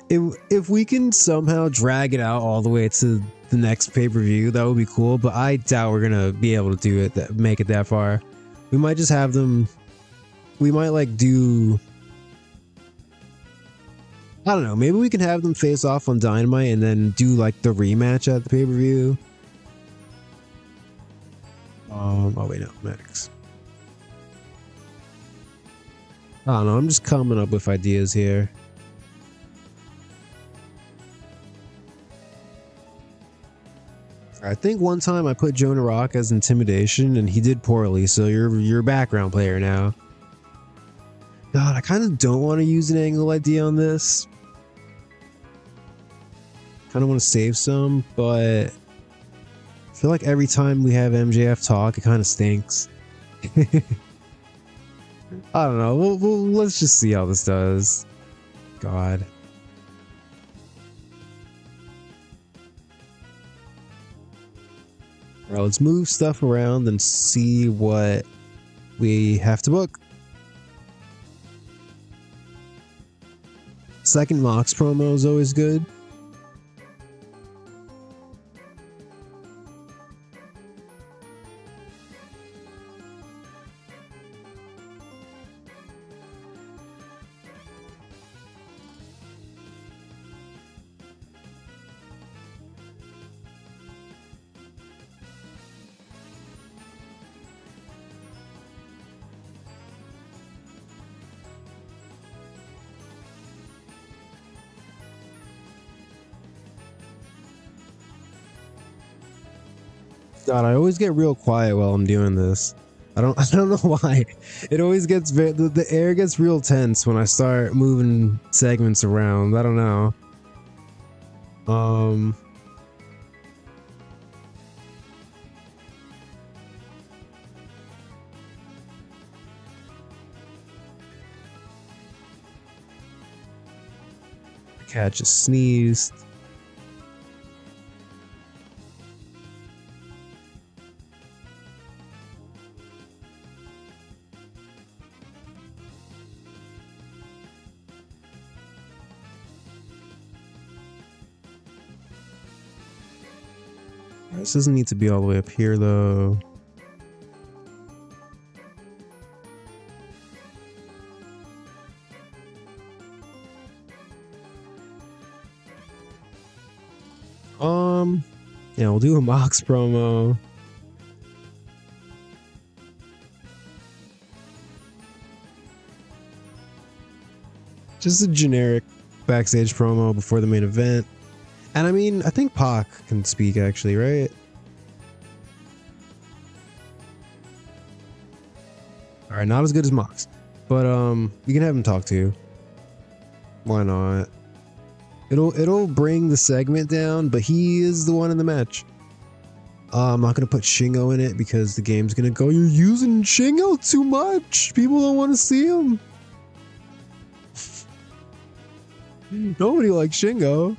Speaker 1: If we can somehow drag it out all the way to the next pay-per-view, that would be cool, but I doubt we're gonna be able to do it, make it that far. We might just have them. We might like do. I don't know. Maybe we can have them face off on Dynamite and then do like the rematch at the pay-per-view. Oh wait, no, Max. I don't know. I'm just coming up with ideas here. I think one time I put Jonah Rock as intimidation and he did poorly, so you're a background player now. God, I kind of don't want to use an angle idea on this. Kind of want to save some, but I feel like every time we have MJF talk, it kind of stinks. I don't know. Let's just see how this does. God. All right, let's move stuff around and see what we have to book. Second Mox promo is always good. God, I always get real quiet while I'm doing this. I don't know why. It always gets the air gets real tense when I start moving segments around. I don't know. The cat just sneezed. This doesn't need to be all the way up here though. Yeah, we'll do a Mox promo. Just a generic backstage promo before the main event. And I mean, I think Pac can speak actually, right? All right, not as good as Mox, but you can have him talk to you. Why not? It'll bring the segment down, but he is the one in the match. I'm not gonna put Shingo in it because the game's gonna go, you're using Shingo too much. People don't want to see him. Nobody likes Shingo.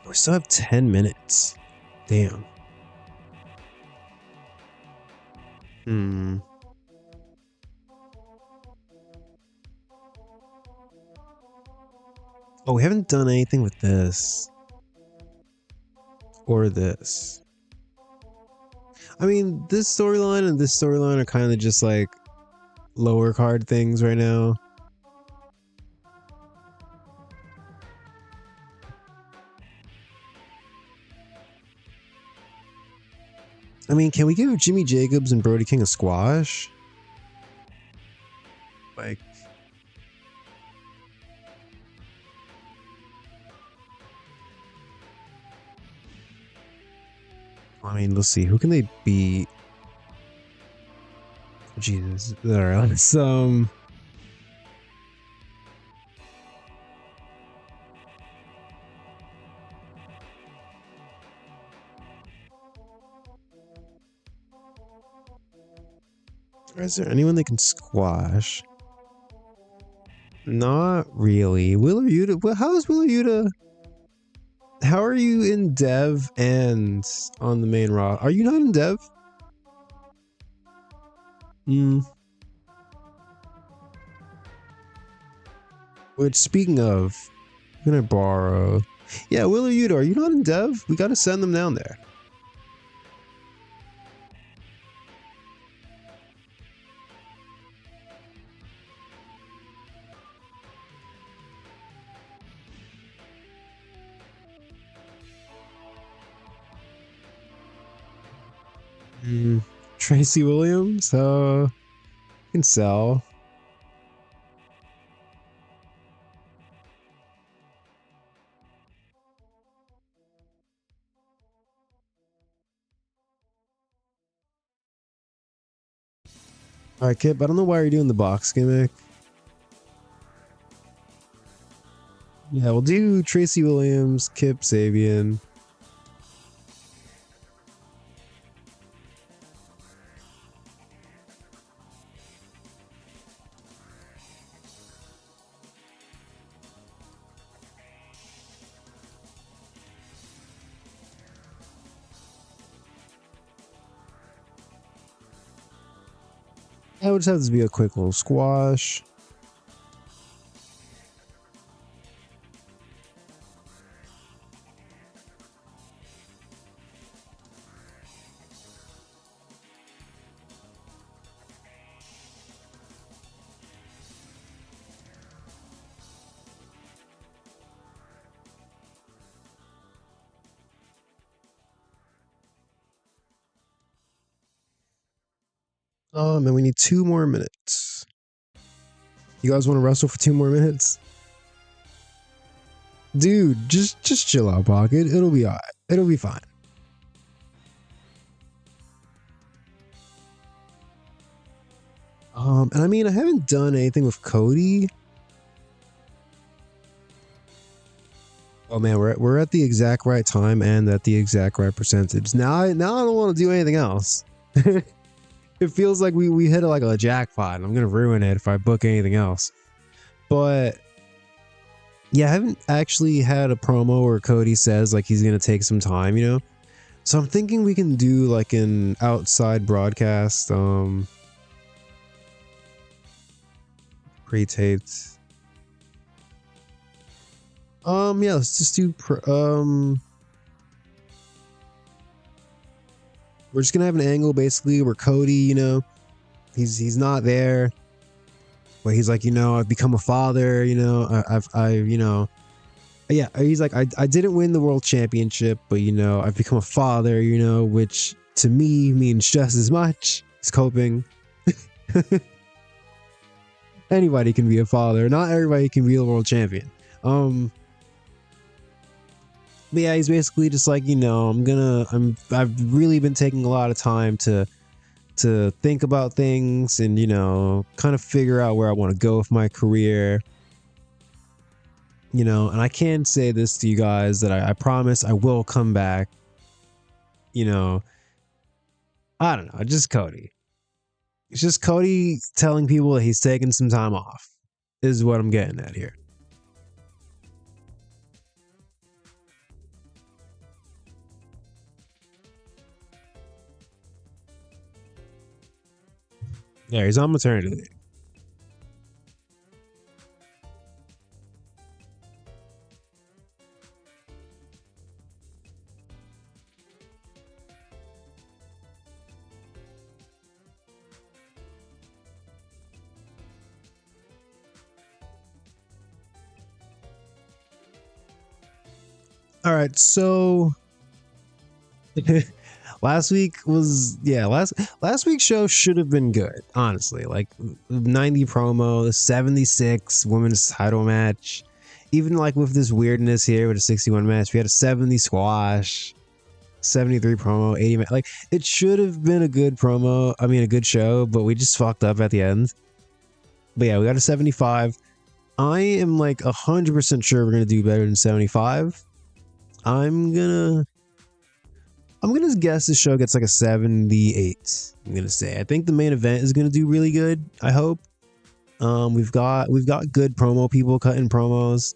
Speaker 1: We still have 10 minutes. Damn. Hmm. Oh, we haven't done anything with this. Or this. I mean, this storyline and this storyline are kind of just like lower card things right now. I mean, can we give Jimmy Jacobs and Brody King a squash? Like, I mean, let's see. Who can they beat? Jesus. Alright, let's is there anyone they can squash? Not really. Willer Yuta. Well, how is Willer Yuta? How are you in Dev and on the main Raw? Are you not in Dev? Hmm. Which, speaking of, I'm gonna borrow. Yeah, Willer Yuta, are you not in Dev? We gotta send them down there. Tracy Williams? Can sell. Alright, Kip, I don't know why you're doing the box gimmick. Yeah, we'll do Tracy Williams, Kip Sabian. I would just have this be a quick little squash. Man, we need 2 more minutes. You guys want to wrestle for 2 more minutes? Dude, just chill out, Pocket. It'll be alright. It'll be fine. And I mean, I haven't done anything with Cody. Oh man, we're at the exact right time and at the exact right percentage. Now I don't want to do anything else. It feels like we hit like a jackpot, and I'm gonna ruin it if I book anything else. But yeah, I haven't actually had a promo where Cody says like he's gonna take some time, you know. So I'm thinking we can do like an outside broadcast, pre-taped. Yeah, let's just do we're just gonna have an angle basically where Cody, you know, he's not there, but he's like, you know, I've become a father, you know, you know, yeah, he's like, I didn't win the world championship, but you know, I've become a father, you know, which to me means just as much as coping. Anybody can be a father, not everybody can be a world champion. But yeah, he's basically just like, you know, I've really been taking a lot of time to think about things and, you know, kind of figure out where I want to go with my career. You know, and I can say this to you guys that I promise I will come back. You know, I don't know, just Cody. It's just Cody telling people that he's taking some time off is what I'm getting at here. Yeah, he's on maternity. All right, so last week was last week's show should have been good, honestly. Like 90 promo, 76 women's title match. Even like with this weirdness here with a 61 match, we had a 70 squash, 73 promo, 80 like it should have been a good promo. I mean a good show, but we just fucked up at the end. But yeah, we got a 75. I am like 100% sure we're gonna do better than 75. I'm gonna guess this show gets like a 78. I'm gonna say. I think the main event is gonna do really good. I hope. We've got good promo people cutting promos.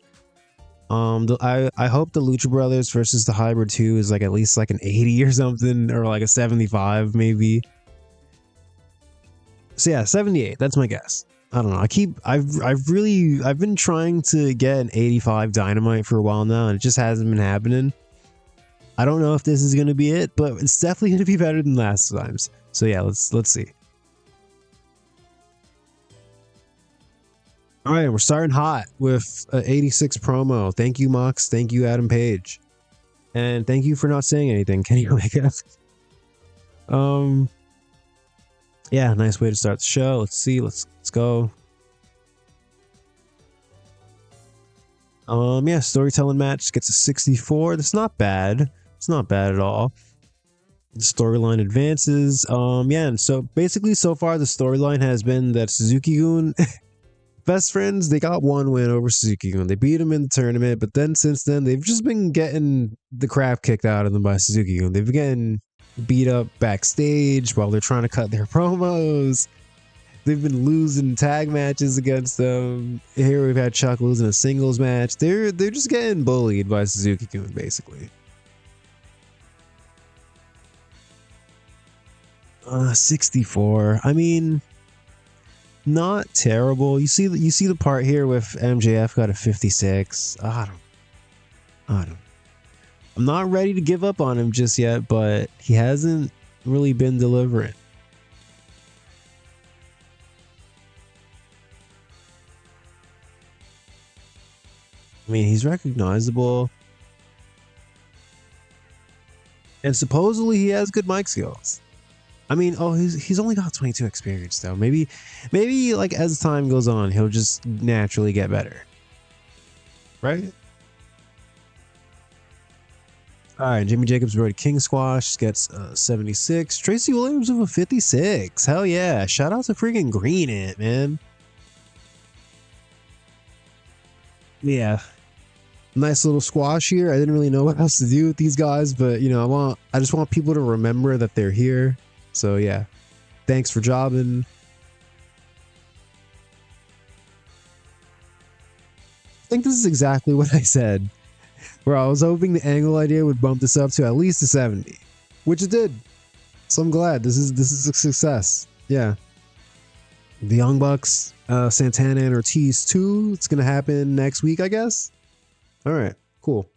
Speaker 1: I hope the Lucha Brothers versus the Hybrid 2 is like at least like an 80 or something, or like a 75 maybe. So yeah, 78. That's my guess. I don't know. I've been trying to get an 85 Dynamite for a while now, and it just hasn't been happening. I don't know if this is gonna be it, but it's definitely gonna be better than last times. So yeah, let's see. All right, we're starting hot with 86 promo. Thank you, Mox. Thank you, Adam Page, and thank you for not saying anything, Kenny Omega. um, yeah, nice way to start the show. Let's see. Let's go. Yeah, storytelling match gets a 64. That's not bad. It's not bad at all. The storyline advances. Yeah, and so basically so far the storyline has been that Suzuki-gun best friends, they got one win over Suzuki-gun. They beat him in the tournament, but then since then they've just been getting the crap kicked out of them by Suzuki-gun. They've been getting beat up backstage while they're trying to cut their promos. They've been losing tag matches against them. Here we've had Chuck losing a singles match. They're just getting bullied by Suzuki-gun basically. 64. I mean, not terrible. You see the part here with MJF got a 56. I don't. I'm not ready to give up on him just yet, but he hasn't really been delivering. I mean, he's recognizable. And supposedly he has good mic skills. I mean, oh, he's only got 22 experience though. Maybe like as time goes on, he'll just naturally get better. Right? All right, Jimmy Jacobs rode King Squash, gets 76. Tracy Williams with a 56. Hell yeah. Shout out to freaking Green It, man. Yeah. Nice little squash here. I didn't really know what else to do with these guys, but you know, I just want people to remember that they're here. So yeah. Thanks for jobbing. I think this is exactly what I said. Where I was hoping the angle idea would bump this up to at least a 70, which it did. So I'm glad this is a success. Yeah. The Young Bucks, Santana and Ortiz 2. It's gonna happen next week, I guess. All right, cool.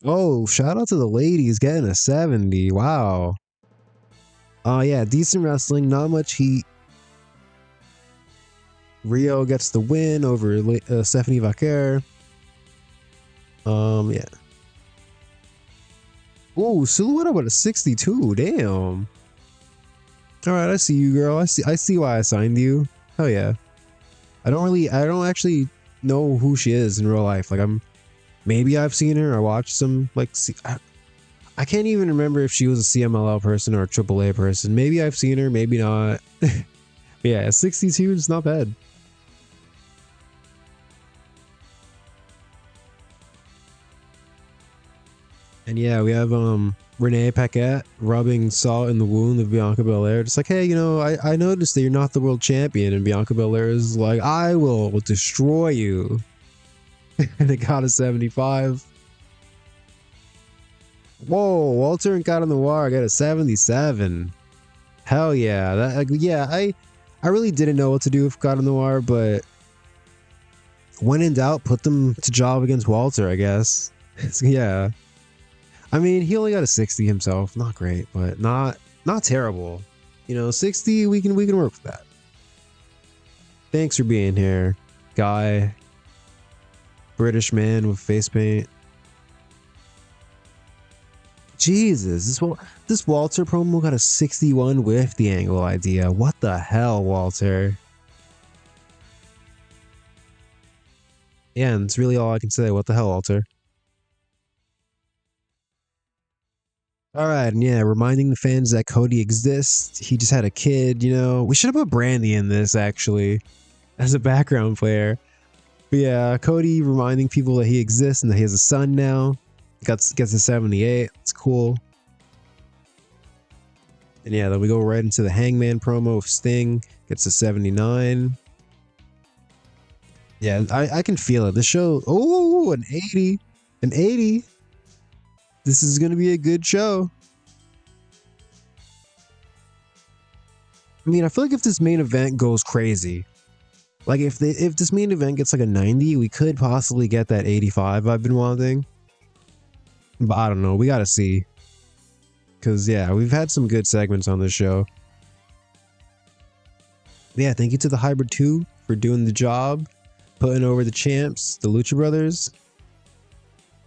Speaker 1: Oh, shout out to the ladies getting a 70. Wow. Yeah, decent wrestling, not much heat. Rio gets the win over Stephanie Vaquer. Yeah. Oh, Silhouette with a 62. Damn. All right, I see you, girl. I see why I signed you. Hell yeah. I don't actually know who she is in real life. Like maybe I've seen her. I watched some like I can't even remember if she was a CMLL person or a AAA person. Maybe I've seen her, maybe not. Yeah, 62 is not bad. And yeah, we have Renee Paquette rubbing salt in the wound of Bianca Belair. Just like, hey, you know, I noticed that you're not the world champion, and Bianca Belair is like, I will destroy you. And it got a 75. Whoa, Walter and God on the Wire got a 77. Hell yeah. That, like, yeah, I really didn't know what to do with God of Noir, but when in doubt, put them to job against Walter, I guess. So, yeah. I mean, he only got a 60 himself. Not great, but not terrible. You know, 60, we can work with that. Thanks for being here, guy. British man with face paint. Jesus, this Walter promo got a 61 with the angle idea. What the hell, Walter? Yeah, and it's really all I can say. What the hell, Walter? All right, and yeah, reminding the fans that Cody exists. He just had a kid, you know. We should have put Brandy in this, actually, as a background player. But yeah, Cody reminding people that he exists and that he has a son now. Gets a 78. It's cool. And yeah, then we go right into the Hangman promo of Sting. Gets a 79. Yeah, I can feel it. The show, oh, an 80. An 80. This is going to be a good show. I mean, I feel like if this main event goes crazy, like if this main event gets like a 90, we could possibly get that 85 I've been wanting. But I don't know. We got to see. Because, yeah, we've had some good segments on this show. Yeah, thank you to the Hybrid 2 for doing the job. Putting over the champs, the Lucha Brothers.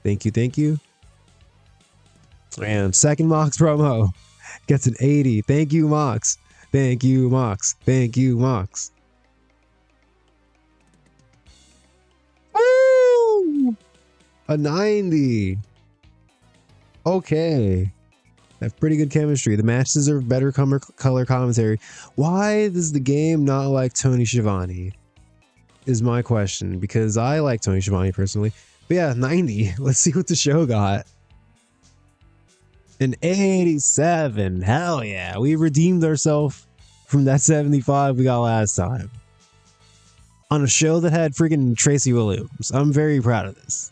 Speaker 1: Thank you, thank you. And second Mox promo gets an 80. Thank you, Mox. Thank you, Mox. Thank you, Mox. Woo! A 90. Okay. Have pretty good chemistry. The matches deserve better color commentary. Why is the game not like Tony Schiavone? Is my question. Because I like Tony Schiavone personally. But yeah, 90. Let's see what the show got. An 87. Hell yeah. We redeemed ourselves from that 75 we got last time. On a show that had freaking Tracy Williams. I'm very proud of this.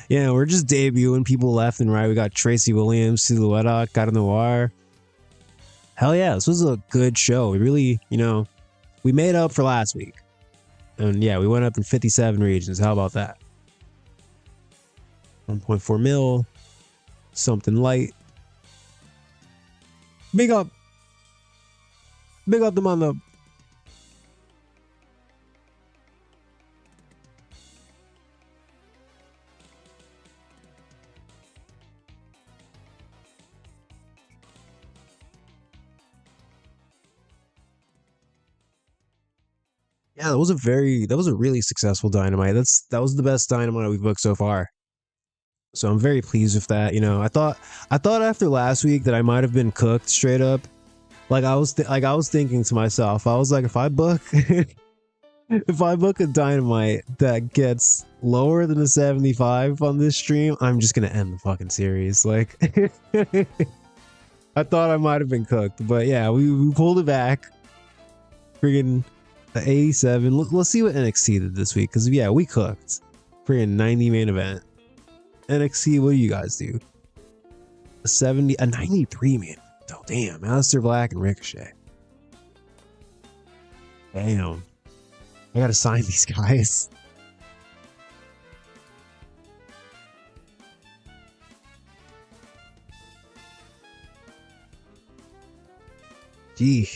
Speaker 1: Yeah, we're just debuting people left and right. We got Tracy Williams, Silhouette, God of Noir. Hell yeah, this was a good show. We really, you know, we made up for last week. And yeah, we went up in 57 regions. How about that? 1.4 mil. Something light. Big up. Big up the mother. Yeah, that was a really successful Dynamite. That was the best Dynamite we've booked so far. So I'm very pleased with that. You know, I thought after last week that I might have been cooked straight up. Like I was thinking to myself, I was like, if I book if I book a Dynamite that gets lower than a 75 on this stream, I'm just gonna end the fucking series. Like I thought I might have been cooked, but yeah, we pulled it back. Friggin' the 87. Let's see what NXT did this week, because yeah, we cooked. Friggin' 90 main event. NXT, what do you guys do? A 70, a 93 man. Oh damn, Aleister Black and Ricochet. Damn. I gotta sign these guys. Gee.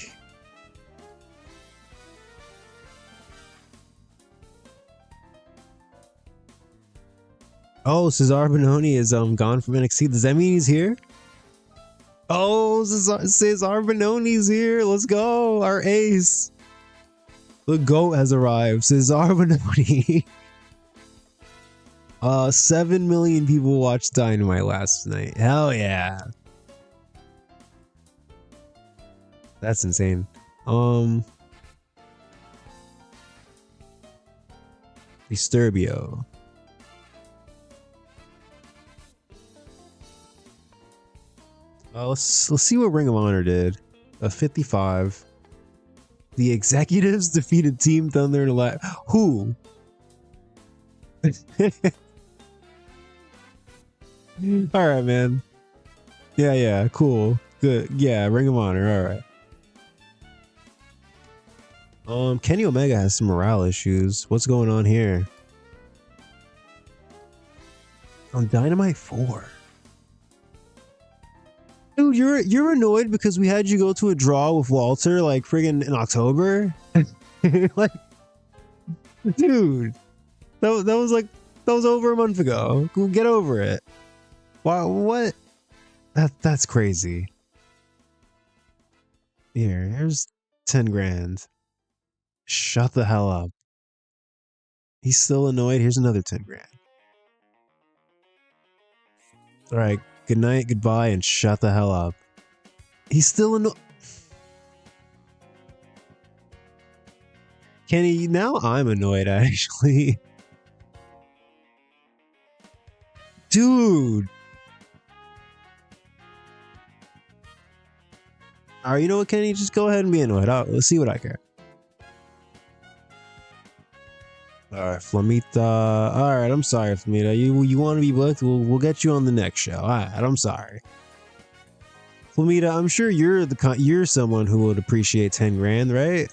Speaker 1: Oh, Cesar Bononi is gone from NXT. Does that mean he's here? Oh, Cesar Bononi's here. Let's go. Our ace. The GOAT has arrived. Cesar Bononi. 7 million people watched Dynamite last night. Hell yeah. That's insane. Disturbio. Let's see what Ring of Honor did. A 55. The Executives defeated Team Thunder in a lap. Who? All right, man. Yeah, cool. Good. Yeah, Ring of Honor. All right. Kenny Omega has some morale issues. What's going on here? On Dynamite 4. Dude, you're annoyed because we had you go to a draw with Walter like friggin' in October? Like, dude, that was over a month ago. Go get over it. Wow, what? That's crazy. Here's 10 grand. Shut the hell up. He's still annoyed. Here's another 10 grand. All right, good night, goodbye, and shut the hell up. He's still annoyed. Kenny, now I'm annoyed, actually. Dude. All right, you know what, Kenny? Just go ahead and be annoyed. Let's see what I care. All right, Flamita. All right, I'm sorry, Flamita. You want to be booked? We'll get you on the next show. All right, I'm sorry. Flamita, I'm sure you're someone who would appreciate 10 grand, right?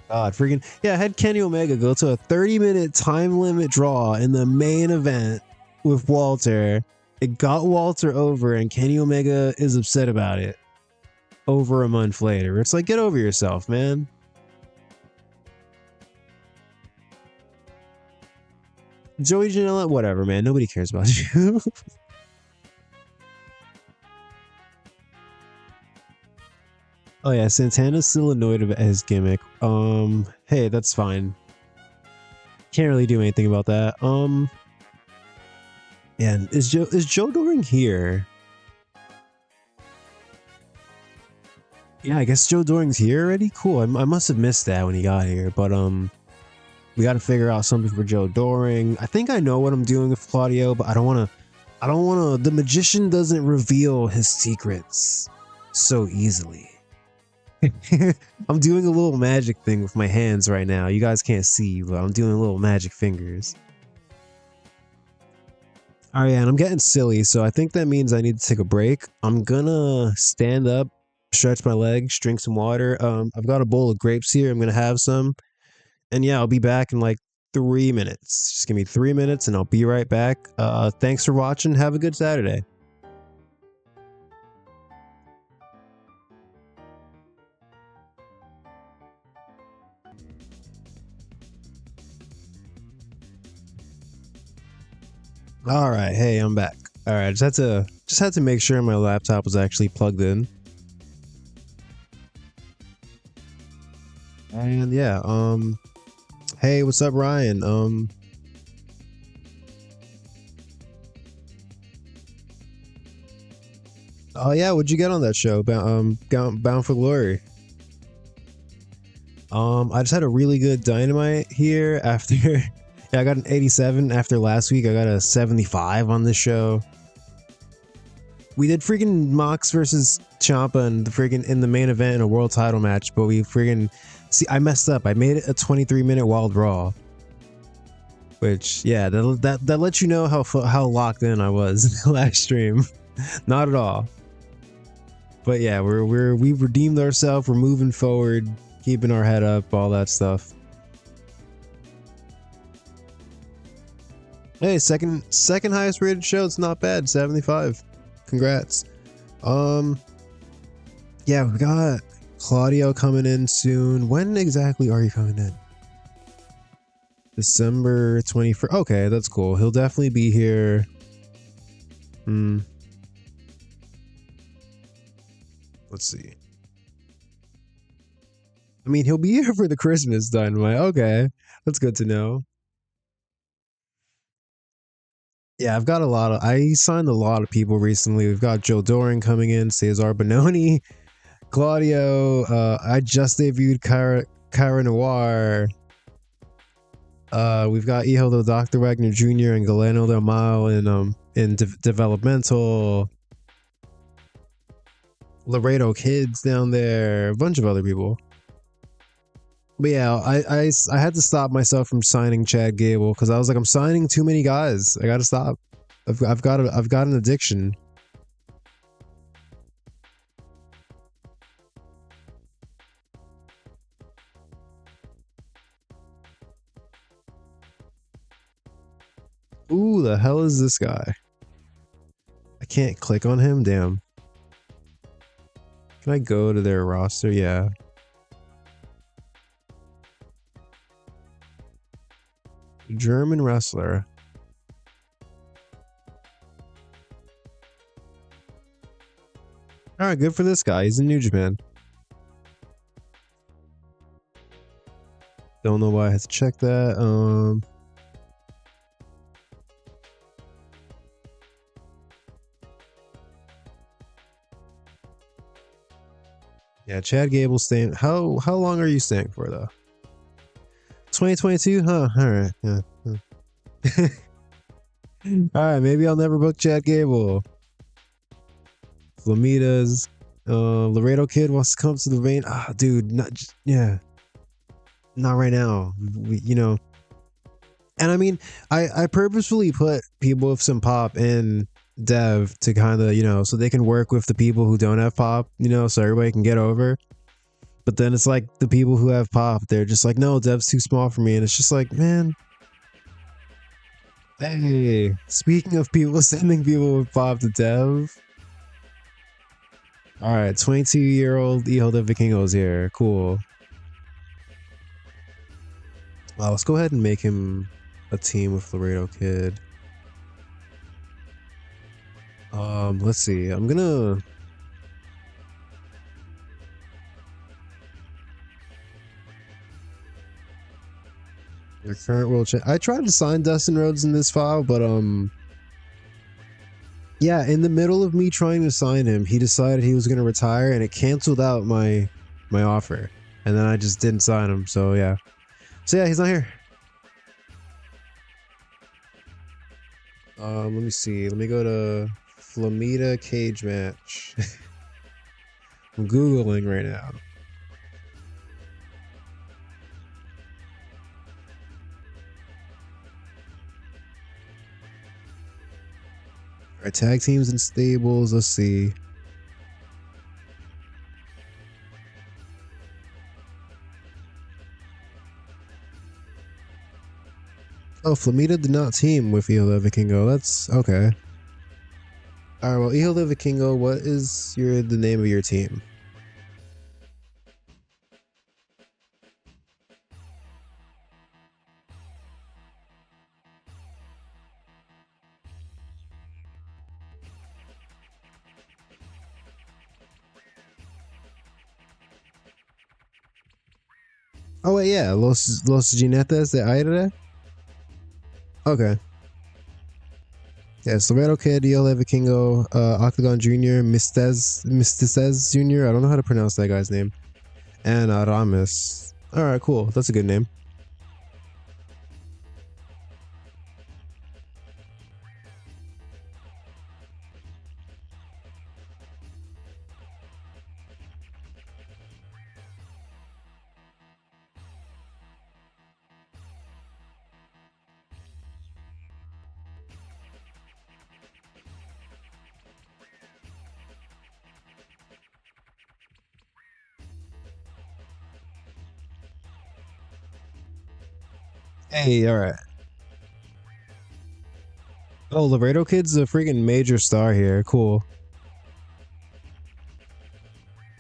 Speaker 1: God, freaking yeah! I had Kenny Omega go to a 30-minute time limit draw in the main event with Walter. It got Walter over, and Kenny Omega is upset about it. Over a month later, it's like, get over yourself, man. Joey Janela, whatever, man. Nobody cares about you. Oh yeah, Santana's still annoyed about his gimmick. Hey, that's fine. Can't really do anything about that. And is Joe Doring here? Yeah, I guess Joe Doring's here already. Cool. I must have missed that when he got here, but we got to figure out something for Joe Doring. I think I know what I'm doing with Claudio, but I don't want to. The magician doesn't reveal his secrets so easily. I'm doing a little magic thing with my hands right now. You guys can't see, but I'm doing little magic fingers. All right, and I'm getting silly, so I think that means I need to take a break. I'm gonna stand up, stretch my legs, drink some water. I've got a bowl of grapes here. I'm gonna have some, and yeah, I'll be back in like 3 minutes. Just give me 3 minutes, and I'll be right back. Thanks for watching. Have a good Saturday. All right, hey, I'm back. All right, just had to make sure my laptop was actually plugged in. And yeah, hey, what's up, Ryan? Oh yeah, what'd you get on that show? Bound for Glory. I just had a really good Dynamite here after. Yeah, I got an 87 after last week. I got a 75 on this show. We did freaking Mox versus Ciampa and in the main event in a world title match, but we freaking see. I messed up. I made it a 23-minute Wild Raw, which yeah, that lets you know how locked in I was in the last stream. Not at all. But yeah, we've redeemed ourselves. We're moving forward, keeping our head up, all that stuff. Hey, second highest rated show. It's not bad. 75. Congrats. Yeah, we got Claudio coming in soon. When exactly are you coming in? December 21st. Okay, that's cool. He'll definitely be here. Let's see. I mean, he'll be here for the Christmas Dynamite. Okay, that's good to know. Yeah, I signed a lot of people recently. We've got Joe Doring coming in, Cesar Bononi, Claudio. I just debuted Cara Noir. We've got Hijo Dr. Wagner Jr. and Galeno Del Mal in developmental. Laredo Kids down there, a bunch of other people. But yeah, I had to stop myself from signing Chad Gable because I was like, I'm signing too many guys. I gotta stop. I've got an addiction. Ooh, the hell is this guy? I can't click on him. Damn. Can I go to their roster? Yeah. German wrestler. All right, good for this guy. He's in New Japan. Don't know why I had to check that. Yeah, Chad Gable staying. How long are you staying for though? 2022? Huh. All right. Yeah. All right. Maybe I'll never book Chad Gable. Flamitas. Laredo Kid wants to come to the vein. Ah, dude. Not just, yeah. Not right now. You know. And I mean, I purposefully put people with some pop in dev to kind of, you know, so they can work with the people who don't have pop, you know, so everybody can get over. But then it's like the people who have pop, they're just like, no, dev's too small for me. And it's just like, man, hey, speaking of people sending people with pop to dev. All right, 22-year-old Hijo de Vikingos here. Cool. Let's go ahead and make him a team with Laredo Kid. Let's see. I'm gonna. Your current world champ. I tried to sign Dustin Rhodes in this file, but yeah, in the middle of me trying to sign him, he decided he was gonna retire, and it canceled out my offer, and then I just didn't sign him. So yeah, he's not here. Let me see. Let me go to Flamita cage match. I'm googling right now. All right, tag teams and stables. Let's see. Oh, Flamita did not team with Hijo de Vikingo. That's okay. All right, well, Hijo de Vikingo, what is the name of your team? Oh wait, yeah, Los Jinetes de Aire. Okay. Yeah, Laredo Kid, Hijo de Vikingo, Octagon Jr., Mistez Jr. I don't know how to pronounce that guy's name. And Aramis. All right, cool. That's a good name. Hey, all right. Oh, Laredo Kid's a freaking major star here. Cool.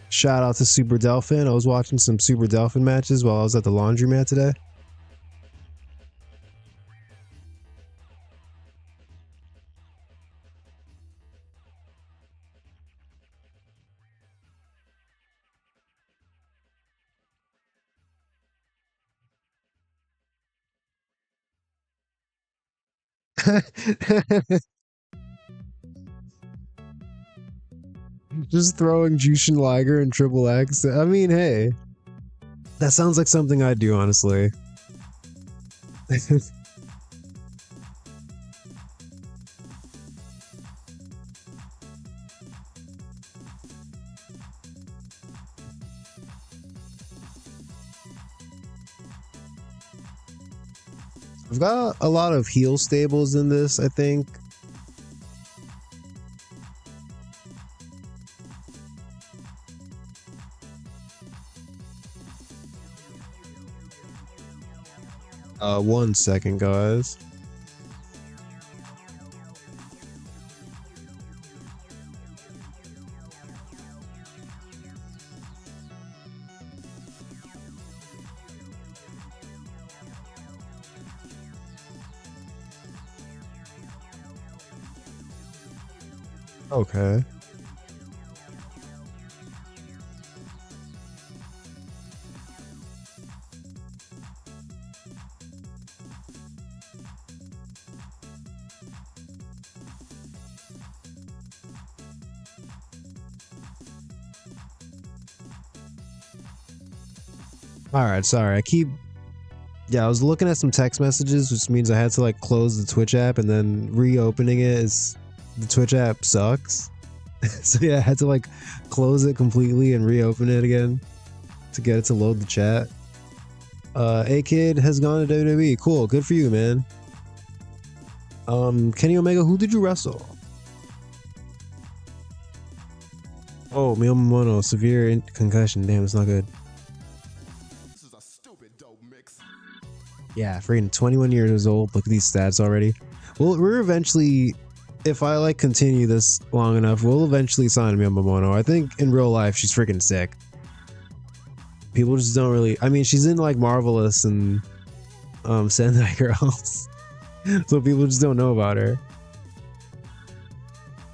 Speaker 1: Shout out to Super Delphin. I was watching some Super Delphin matches while I was at the laundromat today. Just throwing Jushin Liger and Triple X. I mean, hey, that sounds like something I'd do, honestly. I've got a lot of heel stables in this, I think. One second, guys. Okay. All right, sorry. I was looking at some text messages, which means I had to like close the Twitch app, and then reopening it is the Twitch app sucks. So yeah, I had to like close it completely and reopen it again to get it to load the chat. A Kid has gone to WWE. Cool, good for you, man. Kenny Omega, who did you wrestle? Oh, Miyamoto, severe concussion. Damn, it's not good. This is a stupid dope mix. Yeah, freaking 21 years old. Look at these stats already. Well, we're eventually, if I like continue this long enough, we'll eventually sign Miyamoto. I think in real life she's freaking sick. People just don't really. I mean, she's in like Marvelous and Sendai Girls, so people just don't know about her.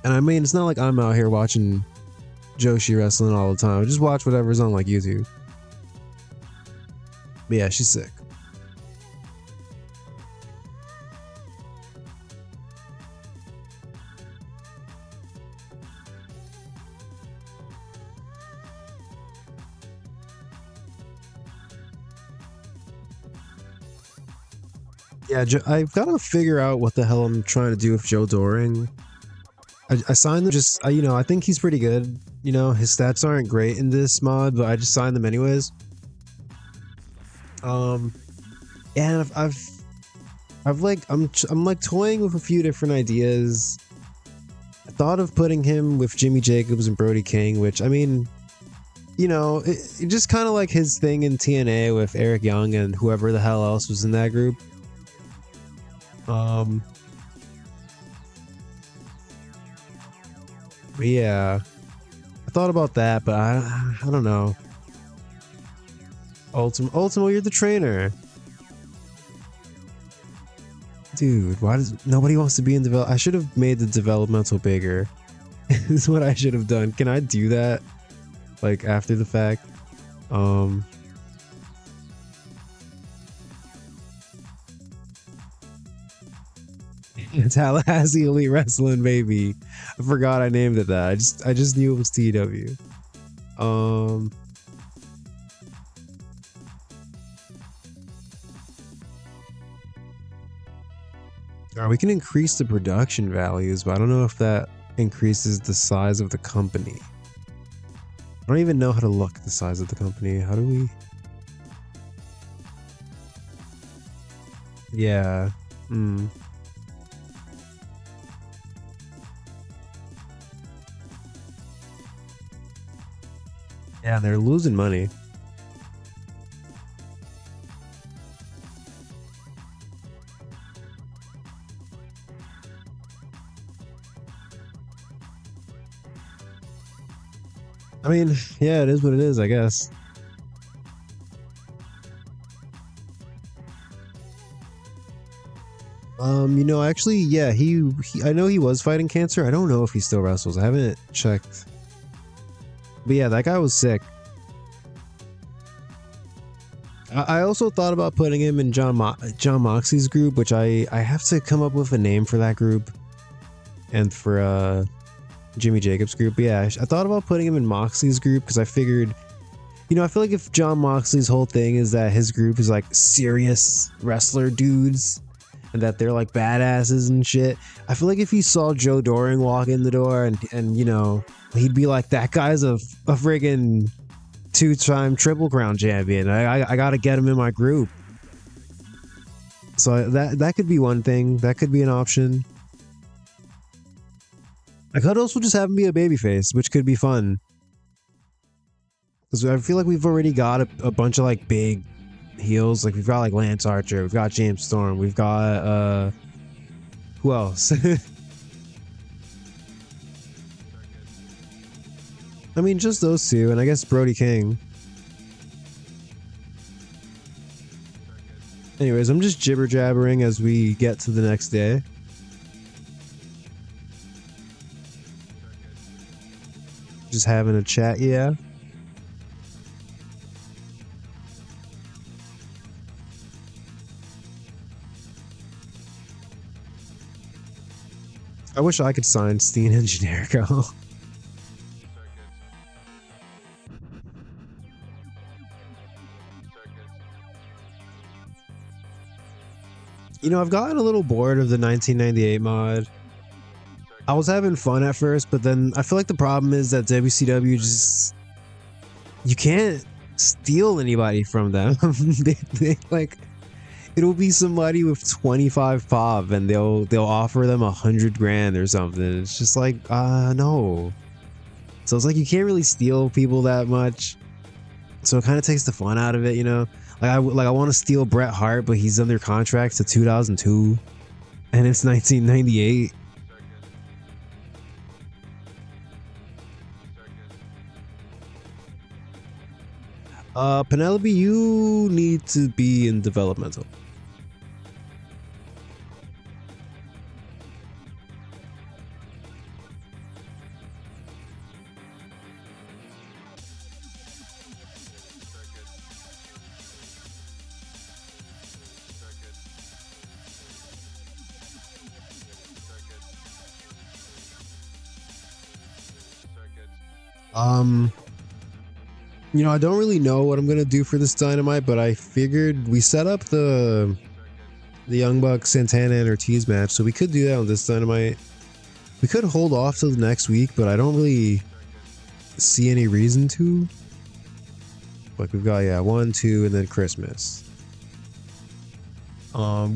Speaker 1: And I mean, it's not like I'm out here watching Joshi wrestling all the time. I just watch whatever's on like YouTube. But yeah, she's sick. Yeah, I've got to figure out what the hell I'm trying to do with Joe Doring. I signed them just, you know, I think he's pretty good. You know, his stats aren't great in this mod, but I just signed them anyways. And I'm like toying with a few different ideas. I thought of putting him with Jimmy Jacobs and Brody King, which I mean, you know, it just kind of like his thing in TNA with Eric Young and whoever the hell else was in that group. Yeah, I thought about that, but I don't know. Ultimo, you're the trainer. Dude, why does nobody wants to be in develop? I should have made the developmental bigger. This is what I should have done. Can I do that? Like after the fact? Tallahassee Elite Wrestling, baby. I forgot I named it that. I just knew it was TEW. We can increase the production values, but I don't know if that increases the size of the company. I don't even know how to look at the size of the company. How do we? Yeah. Yeah, they're losing money. I mean, yeah, it is what it is, I guess. You know, actually, yeah, he I know he was fighting cancer. I don't know if he still wrestles. I haven't checked. But yeah, that guy was sick. I also thought about putting him in John Moxley's group, which I have to come up with a name for that group. And for Jimmy Jacobs' group. But yeah, I thought about putting him in Moxley's group because I figured, you know, I feel like if John Moxley's whole thing is that his group is like serious wrestler dudes and that they're like badasses and shit, I feel like if he saw Joe Doring walk in the door and you know, he'd be like, that guy's a friggin' two-time Triple Crown champion. I gotta get him in my group. So that could be one thing. That could be an option. I could also just have him be a babyface, which could be fun. Because I feel like we've already got a bunch of like big heels. Like we've got like Lance Archer, we've got James Storm, we've got who else? I mean, just those two, and I guess Brody King. Anyways, I'm just jibber jabbering as we get to the next day. Just having a chat, yeah. I wish I could sign Steen and Generico. You know, I've gotten a little bored of the 1998 mod. I was having fun at first, but then I feel like the problem is that WCW just... You can't steal anybody from them. they like... It'll be somebody with 25 pop and they'll offer them 100 grand or something. It's just like, no. So it's like you can't really steal people that much. So it kind of takes the fun out of it, you know? I want to steal Bret Hart, but he's under contract to 2002 and it's 1998. Penelope, you need to be in developmental. You know, I don't really know what I'm gonna do for this Dynamite, but I figured we set up the Young Bucks, Santana, and Ortiz match, so we could do that on this Dynamite. We could hold off till the next week, but I don't really see any reason to. Like we've got, yeah, 1, 2, and then Christmas. I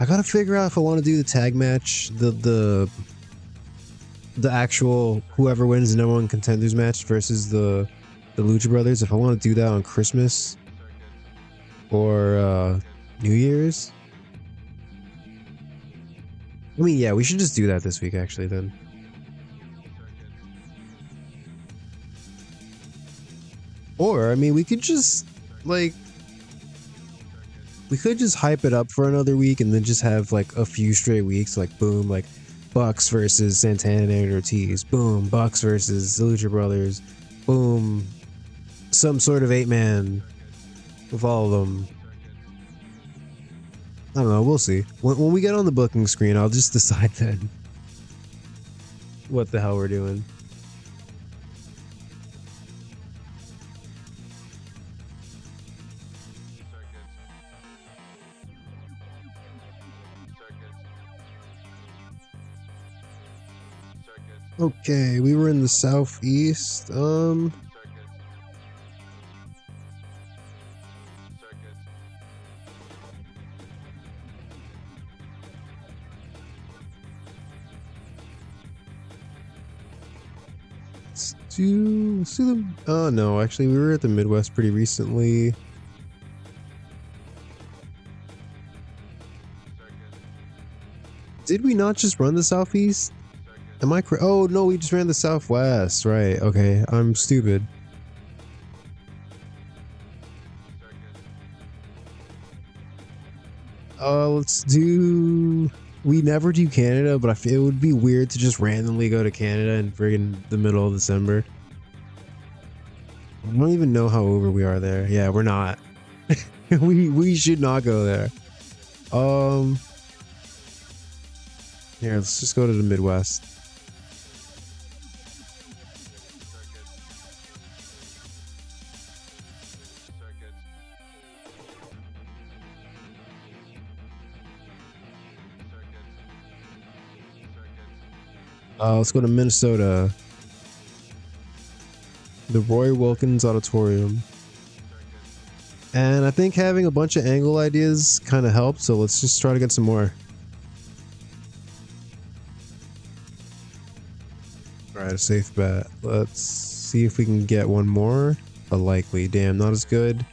Speaker 1: gotta figure out if I want to do the tag match, the actual whoever wins the #1 contenders match versus the Lucha Brothers, if I want to do that on Christmas or New Year's. I mean, yeah, we should just do that this week actually then. Or, I mean, we could just like hype it up for another week and then just have like a few straight weeks, like boom, like Bucks versus Santana and Ortiz, boom, Bucks versus the Lucha Brothers, boom, some sort of 8-man with all of them. I don't know, we'll see. When we get on the booking screen, I'll just decide then what the hell we're doing. Okay, we were in the southeast. Let's do them. Oh no, actually we were at the Midwest pretty recently. Did we not just run the southeast? Am I correct? Oh no, we just ran the southwest. Right, okay, I'm stupid. Let's do... We never do Canada, but I feel it would be weird to just randomly go to Canada in friggin' the middle of December. I don't even know how over we are there. Yeah, we're not. we should not go there. Here, let's just go to the Midwest. Let's go to Minnesota. The Roy Wilkins Auditorium. And I think having a bunch of angle ideas kind of helps, so let's just try to get some more. Alright, a safe bet. Let's see if we can get one more. A likely. Damn, not as good.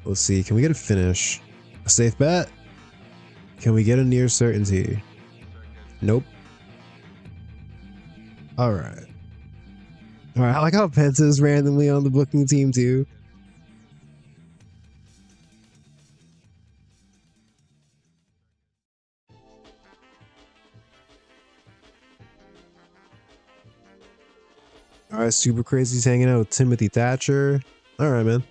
Speaker 1: Let's see, can we get a finish? A safe bet? Can we get a near certainty? Nope. Alright. Alright, I like how Penta's randomly on the booking team too. Alright, Super Crazy's hanging out with Timothy Thatcher. Alright, man.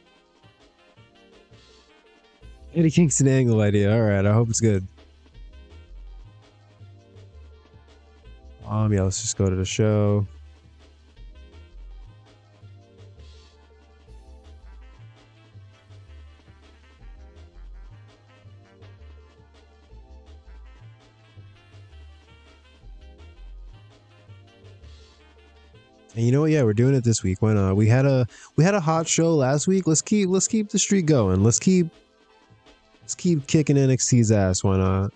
Speaker 1: Eddie Kingston angle idea. Alright, I hope it's good. Yeah, let's just go to the show. And you know what? Yeah, we're doing it this week. Why not? We had a hot show last week. Let's keep the streak going. Let's keep kicking NXT's ass. Why not?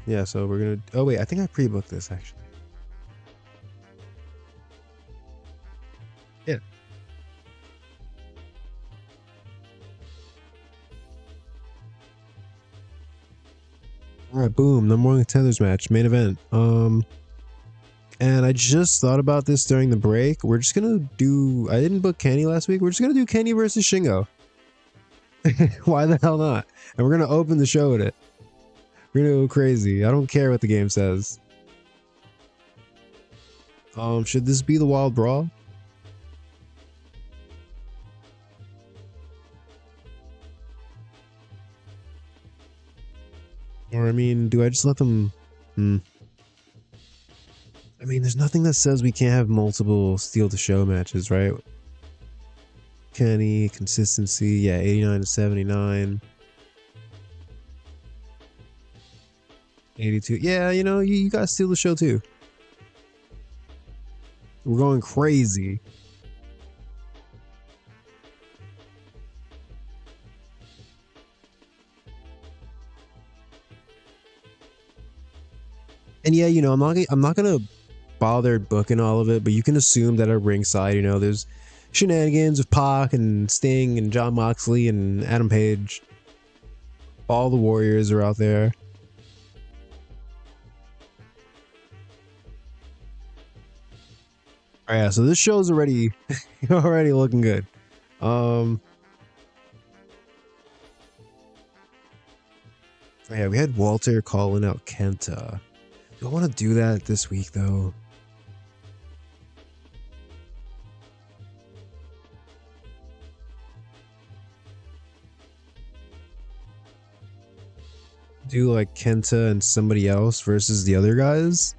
Speaker 1: Yeah, so we're gonna, oh wait, I think I pre-booked this actually. Yeah. Alright, boom, number one contenders match, main event. And I just thought about this during the break. We're just gonna do, I didn't book Kenny last week. We're just gonna do Kenny versus Shingo. Why the hell not? And we're gonna open the show with it. We're gonna go crazy. I don't care what the game says. Should this be the Wild Brawl? Or I mean, do I just let them? I mean, there's nothing that says we can't have multiple steal the show matches, right? Kenny, consistency, yeah, 89 to 79. 82. Yeah, you know, you guys steal the show too. We're going crazy. And yeah, you know, I'm not gonna bother booking all of it, but you can assume that at ringside, you know, there's shenanigans with Pac and Sting and John Moxley and Adam Page. All the Warriors are out there. Oh, yeah, so this show's already looking good. Yeah, we had Walter calling out Kenta. Do I want to do that this week though? Do like Kenta and somebody else versus the other guys?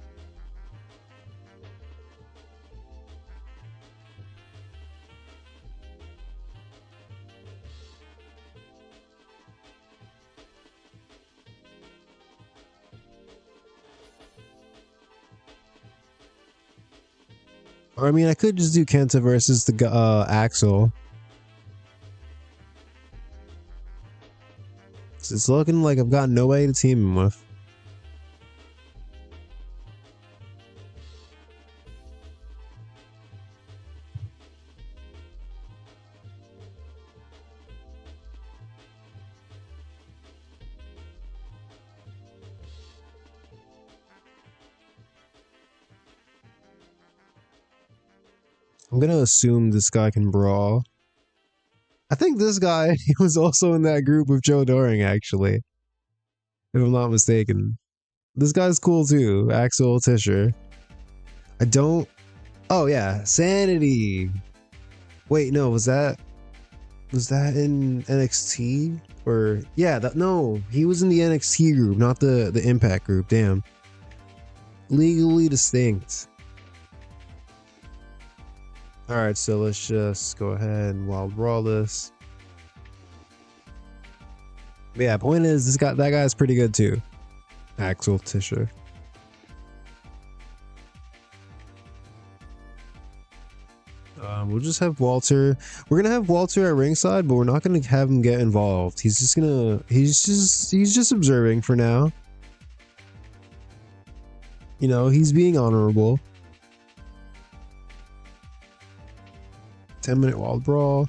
Speaker 1: Or I mean, I could just do Kenta versus the Axel. It's looking like I've got nobody to team him with. I'm gonna assume this guy can brawl. I think this guy he was also in that group with Joe Doring, actually. If I'm not mistaken. This guy's cool too, Axel Tischer. I don't... Oh yeah, Sanity! Wait, no, was that in NXT? Or... Yeah, no, he was in the NXT group, not the Impact group, damn. Legally distinct. Alright, so let's just go ahead and Wild Brawl this. But yeah, point is, that guy's pretty good too. Axel Tischer. We'll just have Walter. We're gonna have Walter at ringside, but we're not gonna have him get involved. He's just observing for now. You know, he's being honorable. 10-minute wild brawl.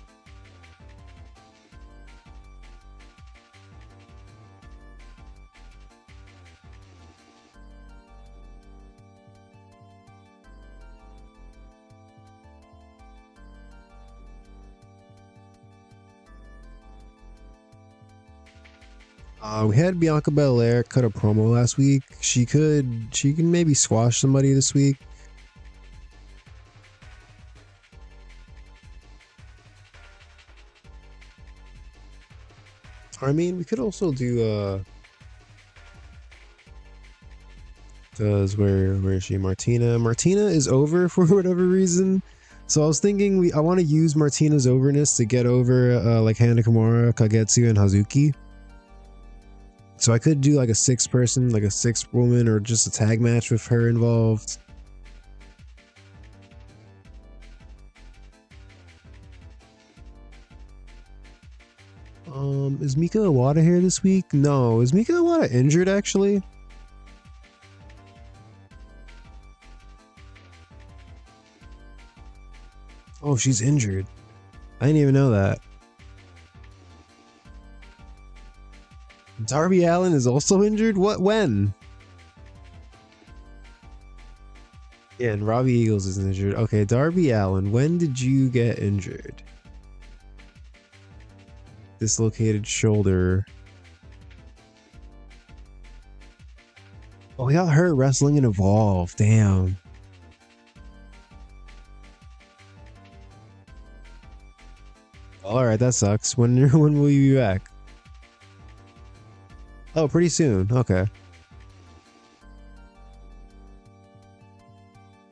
Speaker 1: We had Bianca Belair cut a promo last week. She can maybe squash somebody this week. I mean, we could also do because where is she? Martina is over for whatever reason. So I was thinking I want to use Martina's overness to get over like Hana Kimura, Kagetsu, and Hazuki. So I could do like a 6-person, like a 6-woman, or just a tag match with her involved. Is Mika Iwata here this week? No. Is Mika Iwata injured actually? Oh, she's injured. I didn't even know that. Darby Allin is also injured? What? When? Yeah, and Robbie Eagles is injured. Okay, Darby Allin, when did you get injured? Dislocated shoulder. Oh, he got hurt wrestling in Evolve. Damn. Alright, that sucks. When will you be back? Oh, pretty soon. Okay.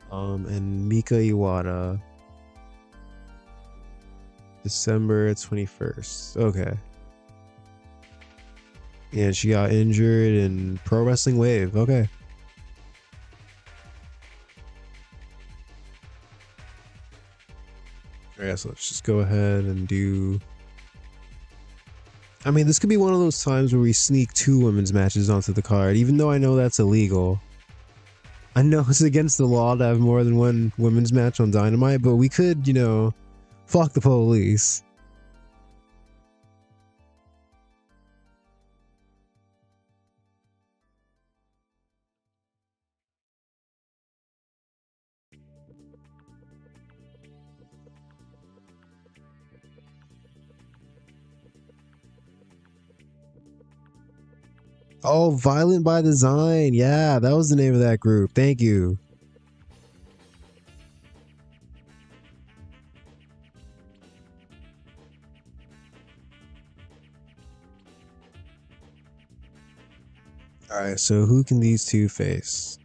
Speaker 1: And Mika Iwata. December 21st. Okay. Yeah, she got injured in Pro Wrestling Wave. Okay. Alright, so let's just go ahead and do... I mean, this could be one of those times where we sneak 2 women's matches onto the card, even though I know that's illegal. I know it's against the law to have more than 1 women's match on Dynamite, but we could, you know, fuck the police. Oh, Violent by Design. Yeah, that was the name of that group. Thank you. Alright, so who can these 2 face?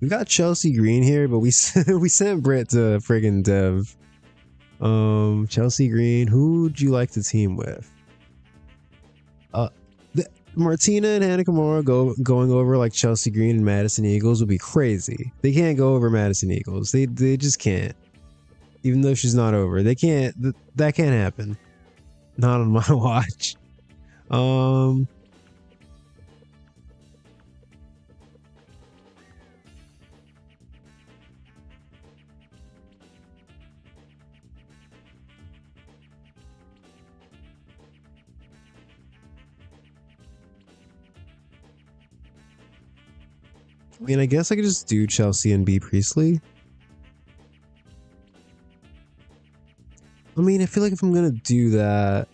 Speaker 1: We got Chelsea Green here, but we sent Britt to friggin' Dev. Chelsea Green, who'd you like to team with? Martina and Hana Kimura going over like Chelsea Green and Madison Eagles would be crazy. They can't go over Madison Eagles. They just can't. Even though she's not over, they can't. That can't happen. Not on my watch. I mean, I guess I could just do Chelsea and B Priestley. I mean, I feel like if I'm gonna do that,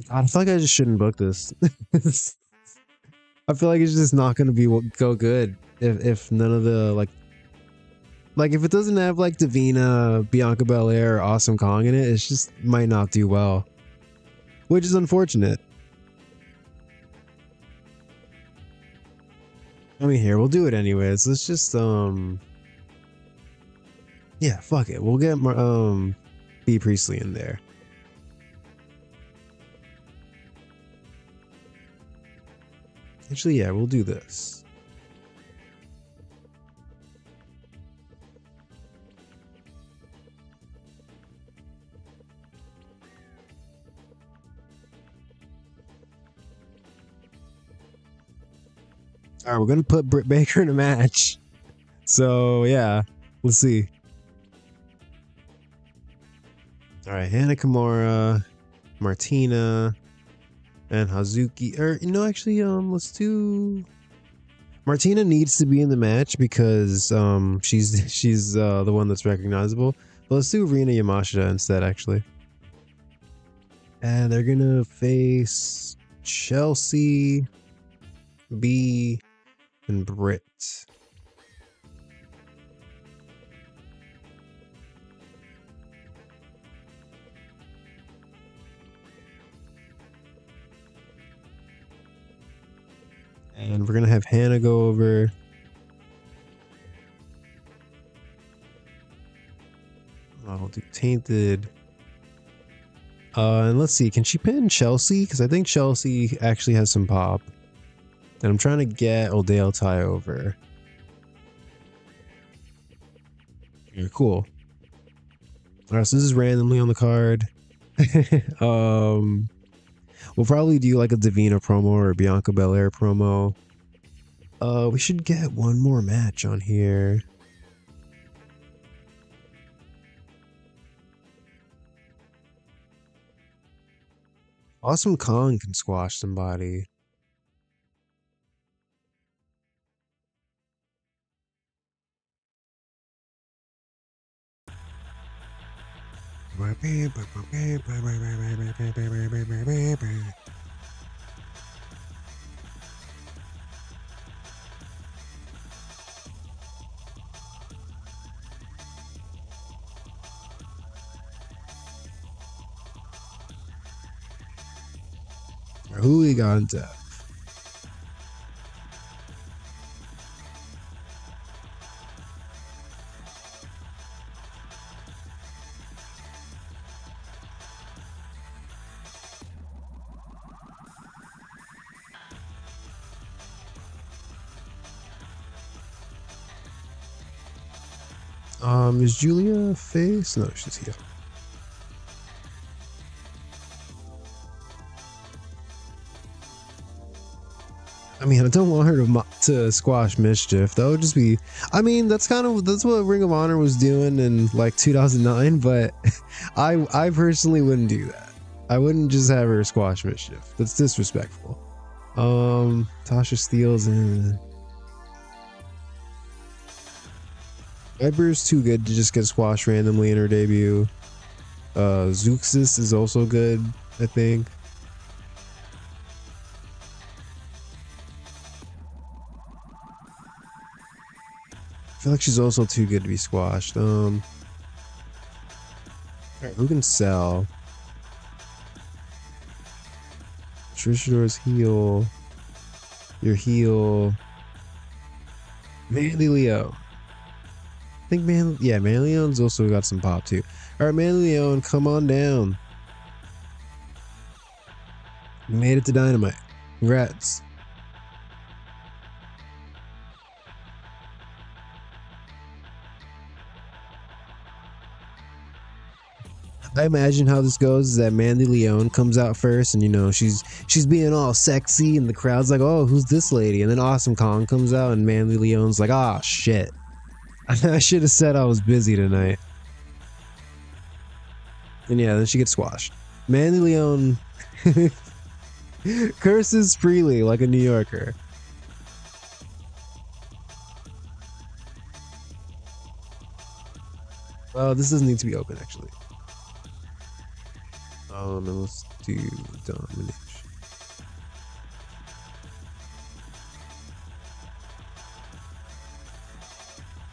Speaker 1: God, I feel like I just shouldn't book this. I feel like it's just not gonna go good if none of the like if it doesn't have like Davina, Bianca Belair, or Awesome Kong in it, it just might not do well, which is unfortunate. I mean, here, we'll do it anyways. Let's just yeah, fuck it. We'll get B Priestley in there. Actually, yeah, we'll do this. All right, we're gonna put Britt Baker in a match. So yeah, let's see. All right, Hannah Kimura, Martina, and Hazuki. Or actually, let's do. Martina needs to be in the match because she's the one that's recognizable. But let's do Rina Yamashita instead, actually. And they're gonna face Chelsea, B, and Britt. And we're gonna have Hannah go over. I'll do Tainted. And let's see, can she pin Chelsea? Because I think Chelsea actually has some pop. And I'm trying to get Odale Ty over. Yeah, cool. Alright, so this is randomly on the card. We'll probably do like a Davina promo or a Bianca Belair promo. We should get one more match on here. Awesome Kong can squash somebody. Who we got into? Is Julia face? No, she's here. I mean, I don't want her to squash Mischief. That would just be. I mean, that's what Ring of Honor was doing in like 2009. But I personally wouldn't do that. I wouldn't just have her squash Mischief. That's disrespectful. Tasha Steele's in. Viper's too good to just get squashed randomly in her debut. Zeuxis is also good, I think. I feel like she's also too good to be squashed. Alright, who can sell? Trishador's heel. Your heel. Mandy Leo. I think Mandy Leon's also got some pop too. Alright, Mandy Leon, come on down. You made it to Dynamite. Congrats. I imagine how this goes is that Mandy Leon comes out first, and she's being all sexy, and the crowd's like, "Oh, who's this lady?" And then Awesome Kong comes out, and Mandy Leon's like, "Ah, shit, I should have said I was busy tonight." And yeah, then she gets squashed. Mandy Leon curses freely like a New Yorker. This doesn't need to be open actually. And let's do domination.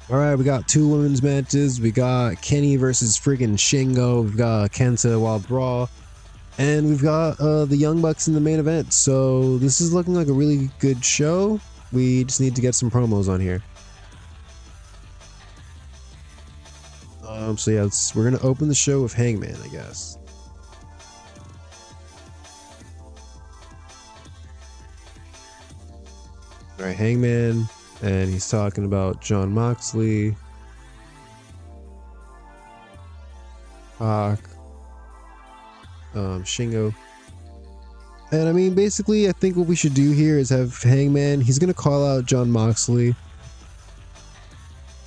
Speaker 1: All right, we got two women's matches. We got Kenny versus friggin' Shingo. We've got Kenta Wild Brawl, and we've got the Young Bucks in the main event. So this is looking like a really good show. We just need to get some promos on here. So yeah, we're gonna open the show with Hangman, I guess. All right, Hangman, and he's talking about Jon Moxley, Pac, Shingo. And I mean, basically, I think what we should do here is have Hangman. He's gonna call out John Moxley,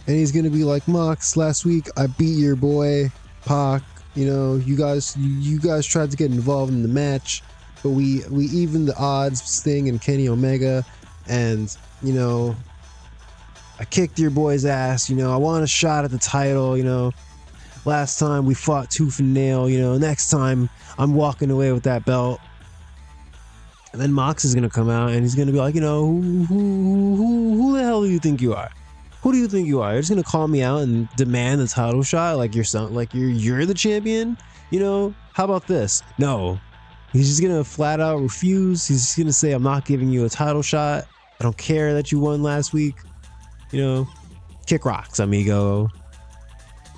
Speaker 1: and he's gonna be like, "Mox, last week I beat your boy Pac. You know, you guys tried to get involved in the match, but we evened the odds, Sting and Kenny Omega, and you know, I kicked your boy's ass. You know, I want a shot at the title. You know, last time we fought tooth and nail. You know, next time I'm walking away with that belt." And then Mox is gonna come out and he's gonna be like, you know, who the hell do you think you are? Who do you think you are? You're just gonna call me out and demand the title shot like you're the champion? You know, how about this? No. He's just gonna flat out refuse. He's just gonna say, I'm not giving you a title shot. I don't care that you won last week. You know, kick rocks, amigo.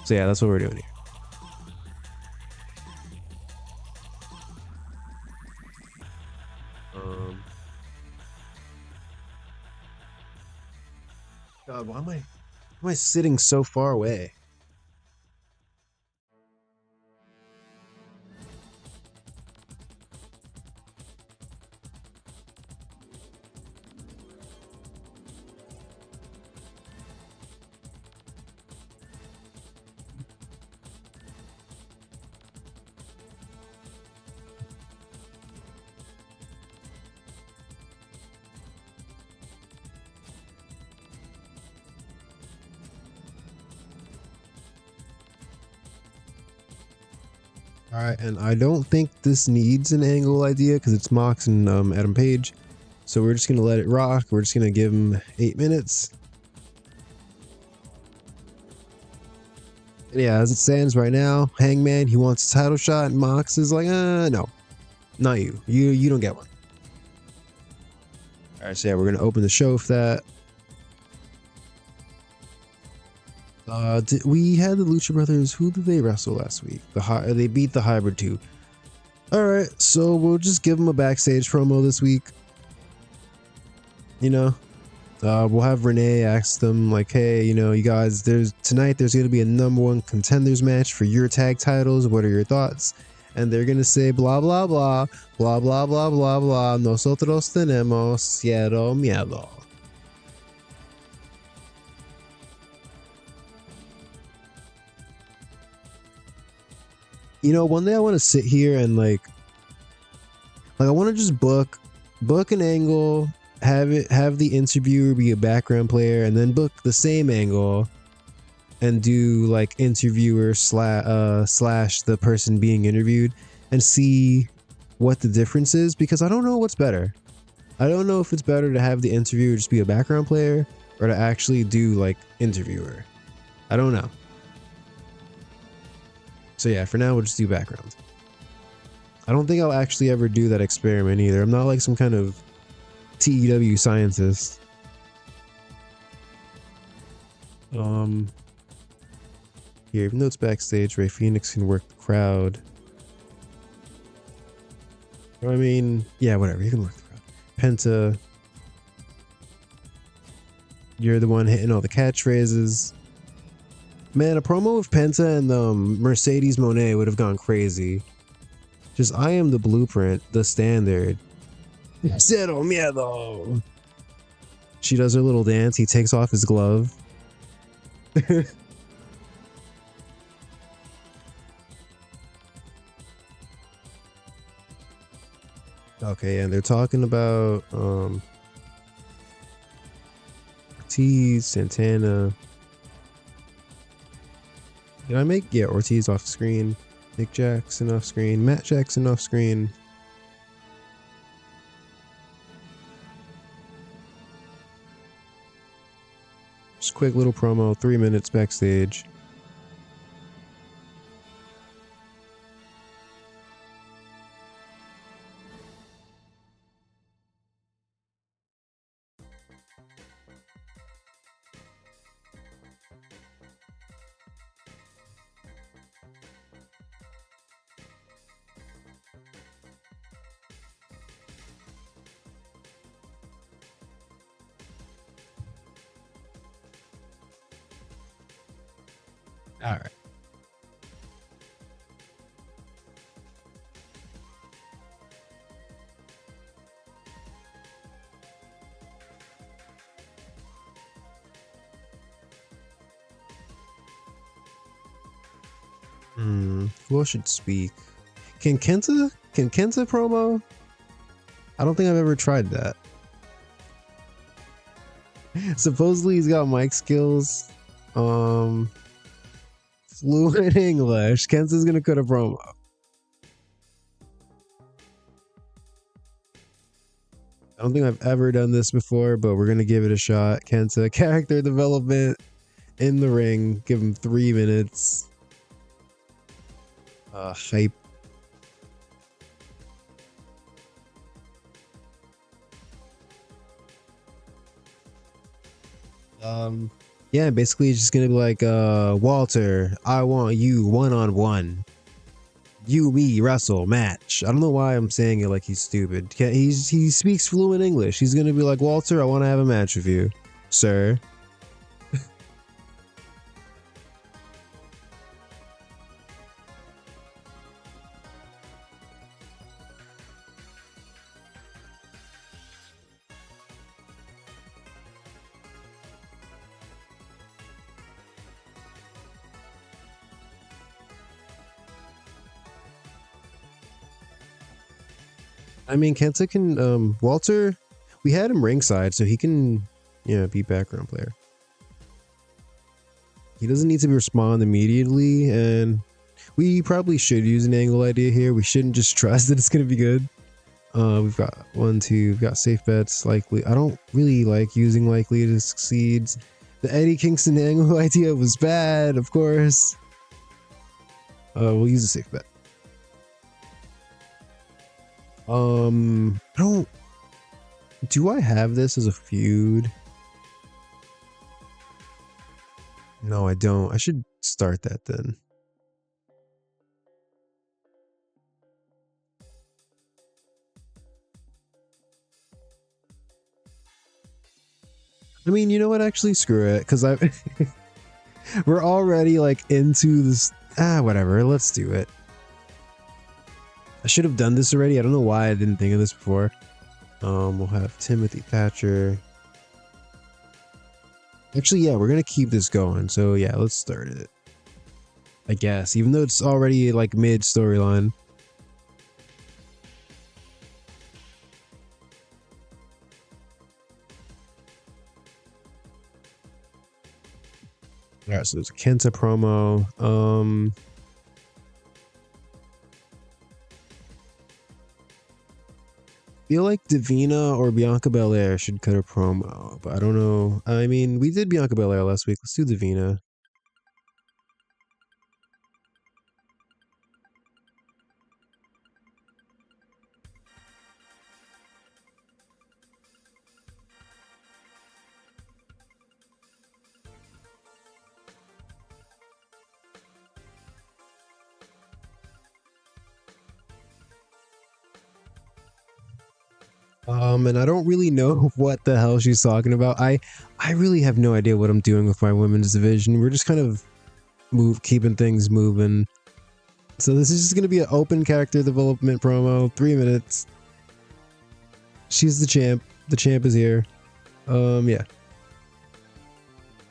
Speaker 1: So yeah, that's what we're doing here. God, why am I sitting so far away? All right, and I don't think this needs an angle idea because it's Mox and Adam Page. So we're just going to let it rock. We're just going to give him 8 minutes. And yeah, as it stands right now, Hangman, he wants a title shot, and Mox is like, no, not you. You don't get one. All right, so yeah, we're going to open the show with that. We had the Lucha Brothers. Who did they wrestle last week? They beat the Hybrid 2. All right, so we'll just give them a backstage promo this week. You know, we'll have Renee ask them like, hey, you know, you guys, there's going to be a #1 contenders match for your tag titles. What are your thoughts? And they're going to say blah, blah, blah, blah, blah, blah, blah, blah. Nosotros tenemos cero miedo. You know, one day I want to sit here and like I want to just book an angle, have the interviewer be a background player, and then book the same angle and do like interviewer slash the person being interviewed and see what the difference is, because I don't know what's better. I don't know if it's better to have the interviewer just be a background player or to actually do like interviewer. I don't know. So yeah, for now we'll just do background. I don't think I'll actually ever do that experiment either. I'm not like some kind of TEW scientist. Here, even though it's backstage, Ray Phoenix can work the crowd. I mean, yeah, whatever, you can work the crowd. Penta, you're the one hitting all the catchphrases. Man, a promo of Penta and Mercedes Moné would have gone crazy. Just, I am the blueprint, the standard. Cero miedo. She does her little dance. He takes off his glove. Okay, and they're talking about Ortiz, Santana. Did I make Ortiz off screen? Nick Jackson off screen. Matt Jackson off screen. Just quick little promo, 3 minutes backstage. All right. Who else should speak? Can Kenta promo? I don't think I've ever tried that. Supposedly he's got mic skills. Fluent English. Kenta's gonna cut a promo. I don't think I've ever done this before, but we're gonna give it a shot. Kenta, character development in the ring. Give him 3 minutes. Hype. Yeah, basically it's just gonna be like, Walter, I want you one-on-one. You, me, wrestle, match. I don't know why I'm saying it like he's stupid. He speaks fluent English. He's gonna be like, Walter, I want to have a match with you, sir. I mean, Kenta can, Walter, we had him ringside, so he can, yeah, be background player. He doesn't need to respond immediately, and we probably should use an angle idea here. We shouldn't just trust that it's going to be good. We've got 1, 2, we've got safe bets, likely. I don't really like using likely to succeed. The Eddie Kingston angle idea was bad, of course. We'll use a safe bet. Do I have this as a feud? No, I don't. I should start that then. I mean, you know what? Actually, screw it, because we're already like into this. Whatever. Let's do it. I should have done this already. I don't know why I didn't think of this before. We'll have Timothy Thatcher. Actually, yeah, we're gonna keep this going. So yeah, let's start it. I guess, even though it's already like mid storyline. All right, so there's a Kenta promo. Feel like Davina or Bianca Belair should cut a promo, but I don't know. I mean, we did Bianca Belair last week. Let's do Davina. And I don't really know what the hell she's talking about. I really have no idea what I'm doing with my women's division. We're just kind of keeping things moving. So this is just gonna be an open character development promo, 3 minutes. She's the champ. The champ is here. Yeah.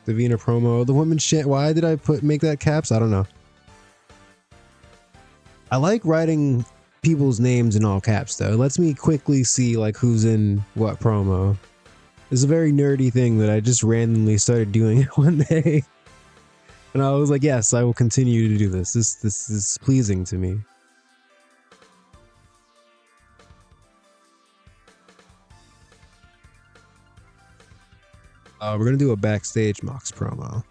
Speaker 1: Davina promo. The women's champ. Why did I make that caps? I don't know. I like writing people's names in all caps though. It lets me quickly see like who's in what promo. It's a very nerdy thing that I just randomly started doing one day. And I was like, yes, I will continue to do this. This is pleasing to me. We're gonna do a backstage Mox promo.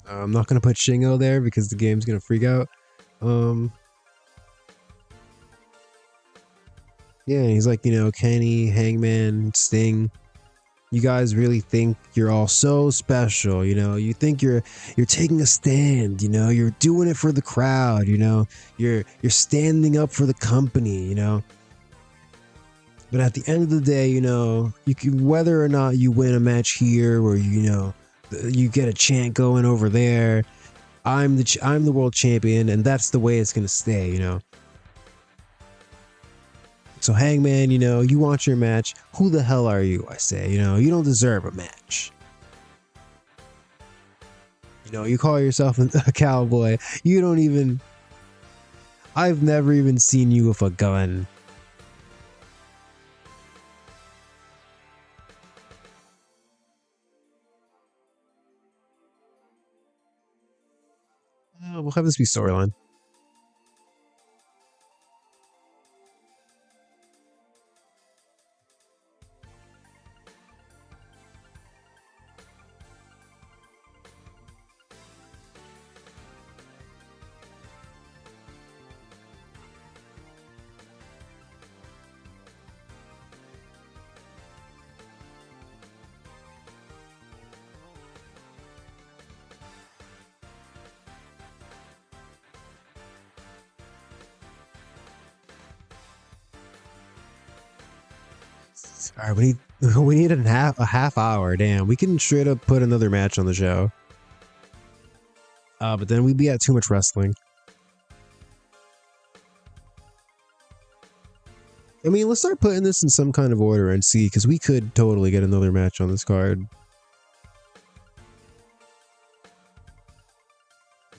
Speaker 1: I'm not gonna put Shingo there because the game's gonna freak out. Yeah, he's like, you know, Kenny, Hangman, Sting. You guys really think you're all so special, you know? You think you're taking a stand, you know? You're doing it for the crowd, you know? You're standing up for the company, you know? But at the end of the day, you know, you can, whether or not you win a match here or you know, you get a chant going over there, I'm the world champion, and that's the way it's gonna stay, you know. So Hangman, you know, you want your match. Who the hell are you? I say, you know, you don't deserve a match. You know, you call yourself a cowboy. You don't even. I've never even seen you with a gun. We'll have this be storyline. All right, we need a half hour. Damn, we can straight up put another match on the show. But then we'd be at too much wrestling. I mean, let's start putting this in some kind of order and see, because we could totally get another match on this card.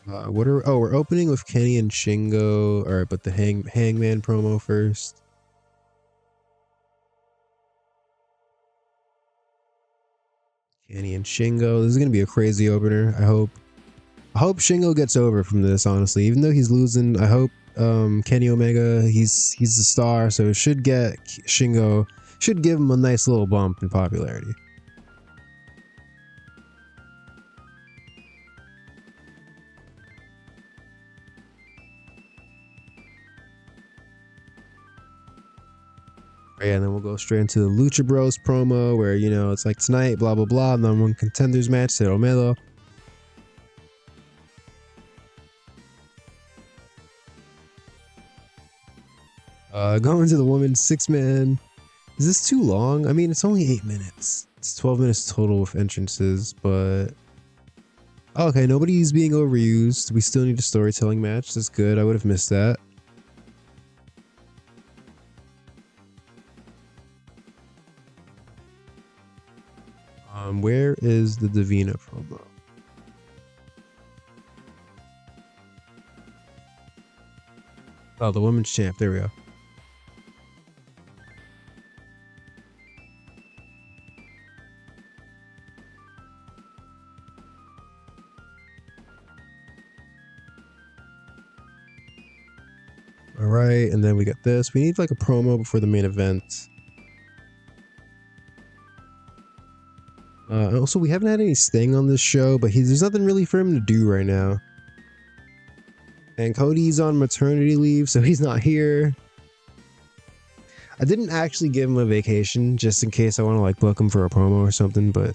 Speaker 1: We're opening with Kenny and Shingo. All right, but the Hangman promo first. Kenny and Shingo. This is gonna be a crazy opener. I hope Shingo gets over from this. Honestly, even though he's losing, I hope Kenny Omega. He's the star, so it should get Shingo. Should give him a nice little bump in popularity. And then we'll go straight into the Lucha Bros promo where, you know, it's like tonight, blah, blah, blah. Number one contenders match, Cero Melo. Going to the women's 6-man. Is this too long? I mean, it's only 8 minutes. It's 12 minutes total with entrances, but... Oh, okay, nobody's being overused. We still need a storytelling match. That's good. I would have missed that. Where is the Divina promo? Oh, the women's champ. There we go. All right, and then we got this. We need like a promo before the main event. Also, we haven't had any Sting on this show, but there's nothing really for him to do right now. And Cody's on maternity leave, so he's not here. I didn't actually give him a vacation just in case I want to like book him for a promo or something, but...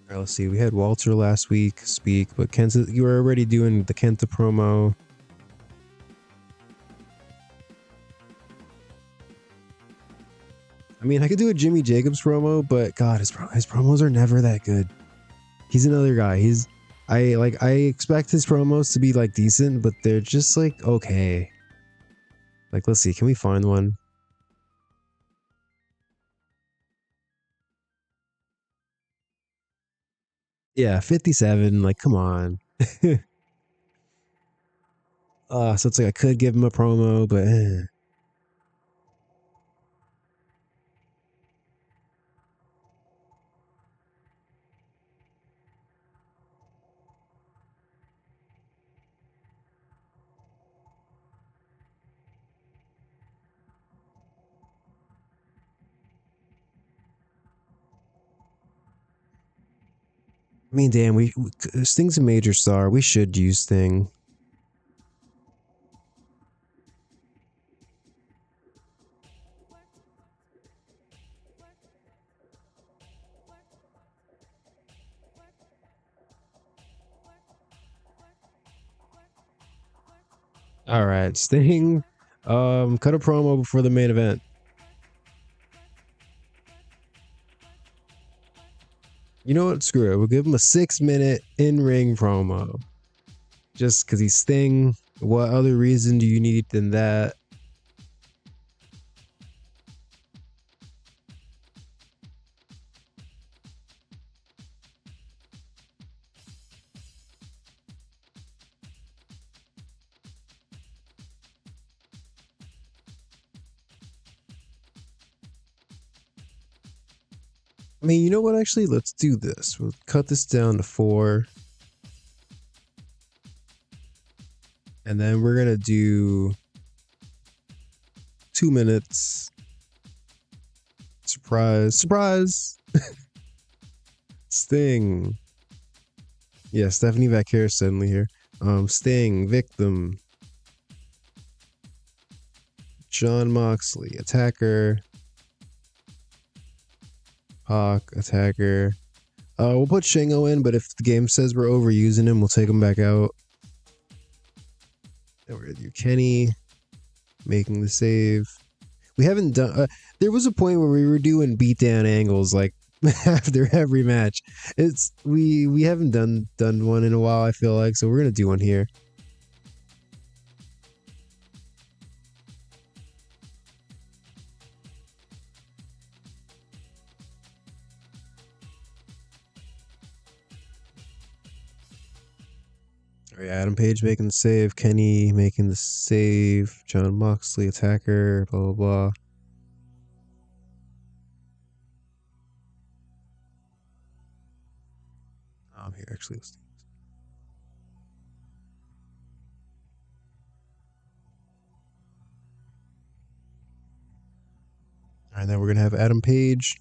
Speaker 1: Alright, let's see. We had Walter last week speak, but Kenta, you were already doing the Kenta promo. I mean, I could do a Jimmy Jacobs promo, but God, his promos are never that good. He's another guy. I expect his promos to be like decent, but they're just like okay. Like, let's see, can we find one? Yeah, 57. Like, come on. So it's like I could give him a promo, but I mean, damn, Sting's a major star. We should use Sting. All right, Sting. Cut a promo before the main event. You know what? Screw it. We'll give him a 6-minute in-ring promo. Just because he's Sting. What other reason do you need than that? I mean, you know what? Actually, let's do this. We'll cut this down to 4. And then we're going to do 2 minutes. Surprise. Surprise! Sting. Yeah, Stephanie Vaquer suddenly here. Sting, Victim. John Moxley, Attacker. Pac, Attacker. We'll put Shingo in, but if the game says we're overusing him, we'll take him back out. Then we're gonna do Kenny, making the save. We haven't done. There was a point where we were doing beatdown angles like after every match. We haven't done one in a while. I feel like, so we're gonna do one here. All right, Adam Page making the save, Kenny making the save, John Moxley, Attacker, blah blah blah. Here actually. All right, then we're gonna have Adam Page.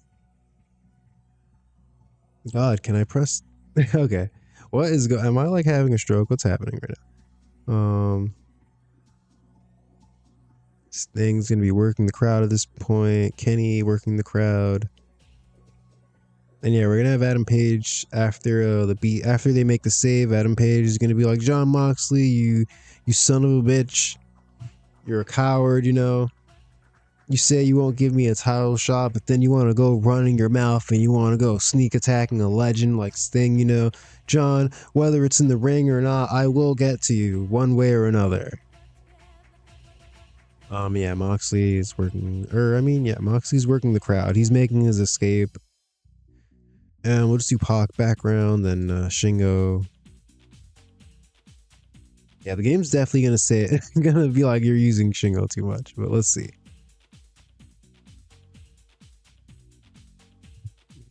Speaker 1: God, can I press? Okay, what is am I like having a stroke? What's happening right now? Sting's gonna be working the crowd at this point. Kenny working the crowd. And yeah, we're gonna have Adam Page after the beat. After they make the save, Adam Page is gonna be like, John Moxley, you son of a bitch, you're a coward. You know, you say you won't give me a title shot, but then you want to go running your mouth and you want to go sneak attacking a legend like Sting. You know, John, whether it's in the ring or not, I will get to you one way or another. Yeah, Moxley's working, Moxley's working the crowd. He's making his escape. And we'll just do Pac background, then Shingo. Yeah, the game's definitely gonna say it's gonna be like you're using Shingo too much, but let's see.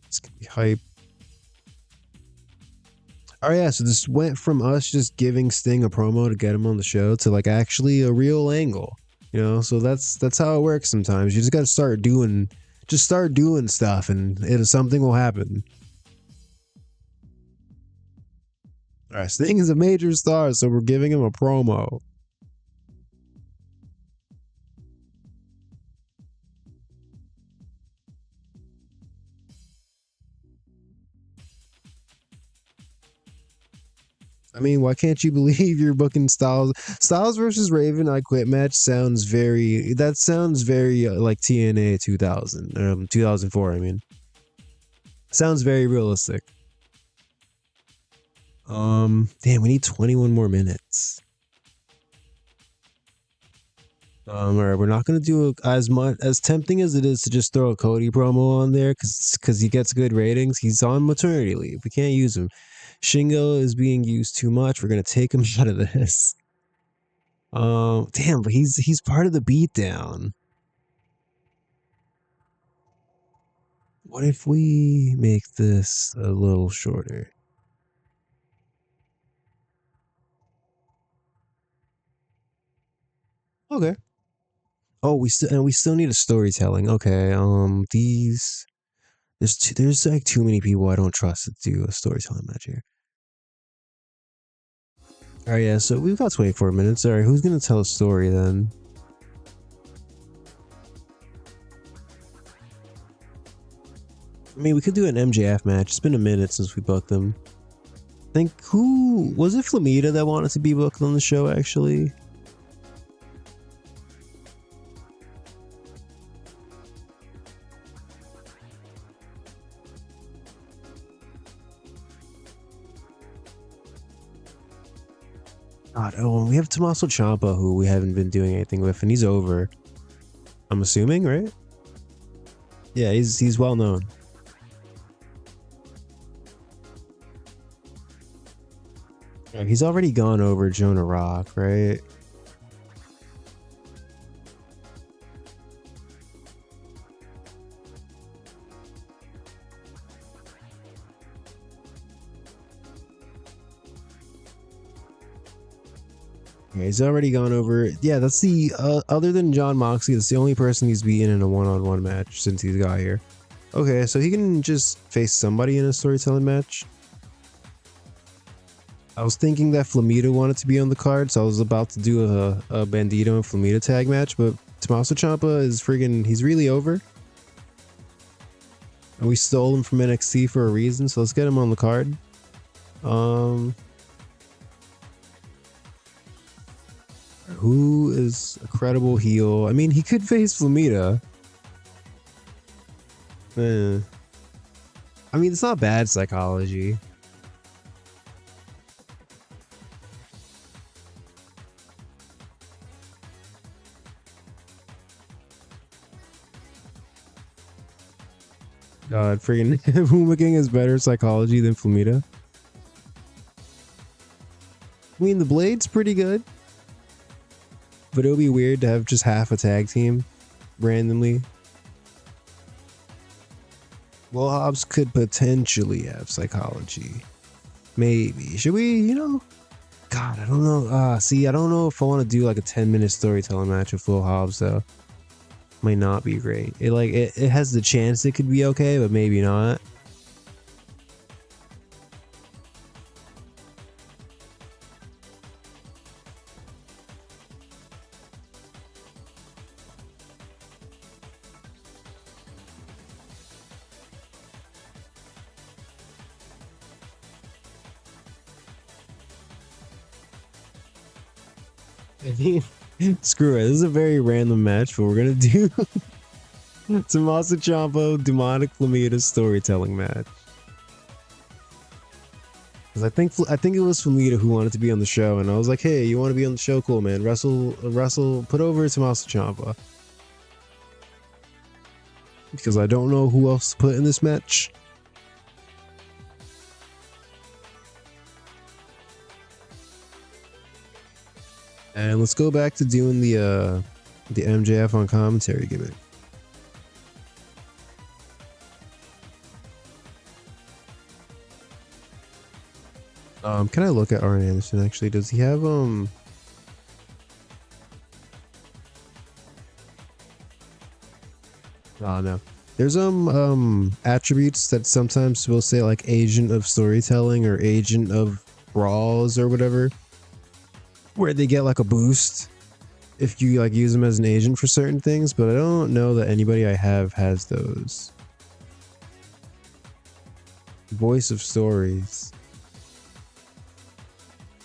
Speaker 1: It's gonna be hype. Oh yeah, so this went from us just giving Sting a promo to get him on the show to like actually a real angle. You know, so that's how it works sometimes. You just gotta start doing stuff and something will happen. Alright, Sting is a major star, so we're giving him a promo. I mean, why can't you believe you're booking Styles versus Raven I Quit match sounds very like TNA 2004, I mean. Sounds very realistic. Damn, we need 21 more minutes. All right, we're not gonna do as much as tempting as it is to just throw a Cody promo on there because he gets good ratings. He's on maternity leave. We can't use him. Shingo is being used too much. We're gonna take him out of this. Damn, but he's part of the beatdown. What if we make this a little shorter? Okay. Oh, we still need a storytelling. Okay. There's like too many people I don't trust to do a storytelling match here. All right, yeah. So we've got 24 minutes. All right, who's gonna tell a story then? I mean, we could do an MJF match. It's been a minute since we booked them. I think who was it? Flamita that wanted to be booked on the show actually. God, oh, we have Tommaso Ciampa, who we haven't been doing anything with, and he's over. I'm assuming, right? Yeah, he's well known. Yeah, he's already gone over Jonah Rock, right? Yeah, he's already gone over. Yeah, that's the other than John Moxley, that's the only person he's beaten in a one-on-one match since he's got here. Okay, so he can just face somebody in a storytelling match. I was thinking that Flamita wanted to be on the card, so I was about to do a Bandito and Flamita tag match, but Tommaso Ciampa is friggin', he's really over. And we stole him from NXT for a reason, so let's get him on the card. Who is a credible heel? I mean, he could face Flamita. I mean, it's not bad psychology. God, freaking Puma King has better psychology than Flamita. I mean, the Blade's pretty good, but it'll be weird to have just half a tag team randomly. Well, Hobbs could potentially have psychology. Maybe. Should we, you know? God, I don't know. See, I don't know if I want to do like a 10-minute storytelling match with Will Hobbs, though. Might not be great. It has the chance it could be okay, but maybe not. I mean, screw it. This is a very random match, but we're gonna do Tommaso Ciampa Demonic Flamita storytelling match. Because I think it was Flamita who wanted to be on the show, and I was like, hey, you want to be on the show? Cool, man. Russell, put over Tommaso Ciampa. Because I don't know who else to put in this match. And let's go back to doing the MJF on commentary gimmick. Can I look at Arn Anderson actually? Does he have Oh no. There's attributes that sometimes will say like agent of storytelling or agent of brawls or whatever, where they get like a boost if you like use them as an agent for certain things, but I don't know that anybody I have has those. Voice of stories.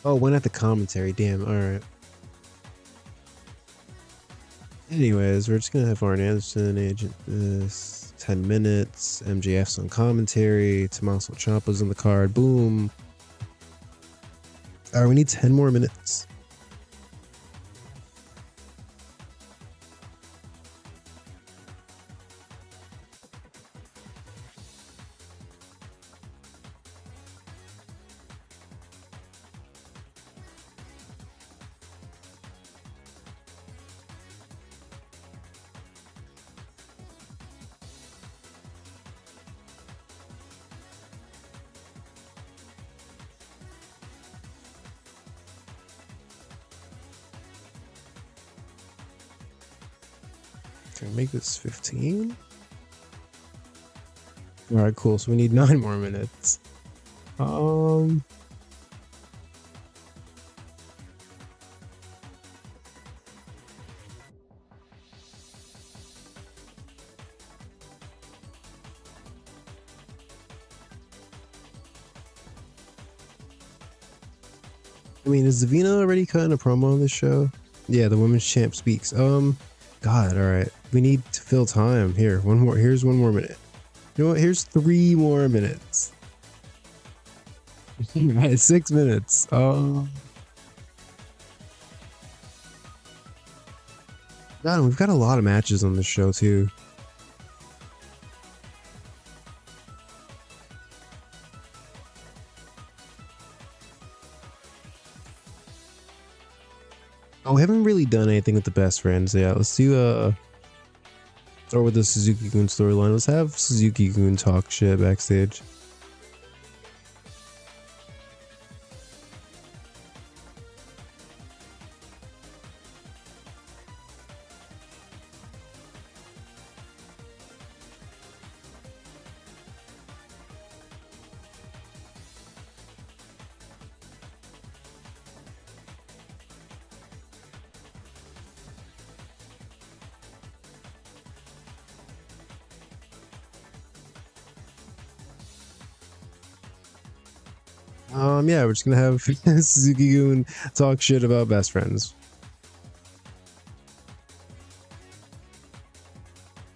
Speaker 1: Oh, went at the commentary. Damn. All right. Anyways, we're just gonna have Arn Anderson agent this 10 minutes. MJF's on commentary. Tommaso Ciampa's on the card. Boom. All right, we need 10 more minutes. Can I make this 15? All right, cool. So we need 9 more minutes. I mean, is Davina already cutting a promo on this show? Yeah, the women's champ speaks. God, all right. We need to fill time. Here, one more. Here's 1 more minute. You know what? Here's 3 more minutes. All right, 6 minutes. God, we've got a lot of matches on this show too. Oh, we haven't really done anything with the best friends. Yeah, let's do or with the Suzuki-gun storyline. Let's have Suzuki-gun talk shit backstage. Yeah, we're just gonna have Suzuki-gun talk shit about best friends.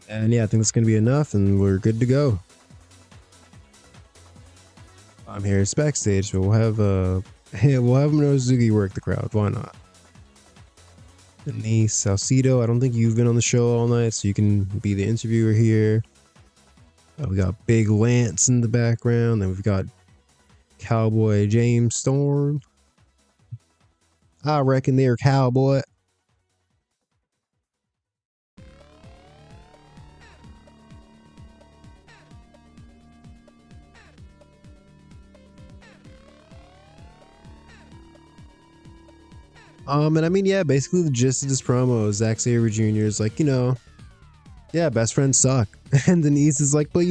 Speaker 1: And yeah, I think that's gonna be enough, and we're good to go. I'm here. It's backstage, but we'll have we'll have Minozuki work the crowd. Why not? Denise Salcido. I don't think you've been on the show all night, so you can be the interviewer here. We got Big Lance in the background, and we've got Cowboy James Storm. I reckon they're Cowboy. And I mean, yeah, basically the gist of this promo is Zack Sabre Jr. is like, yeah, best friends suck. And Denise is like, but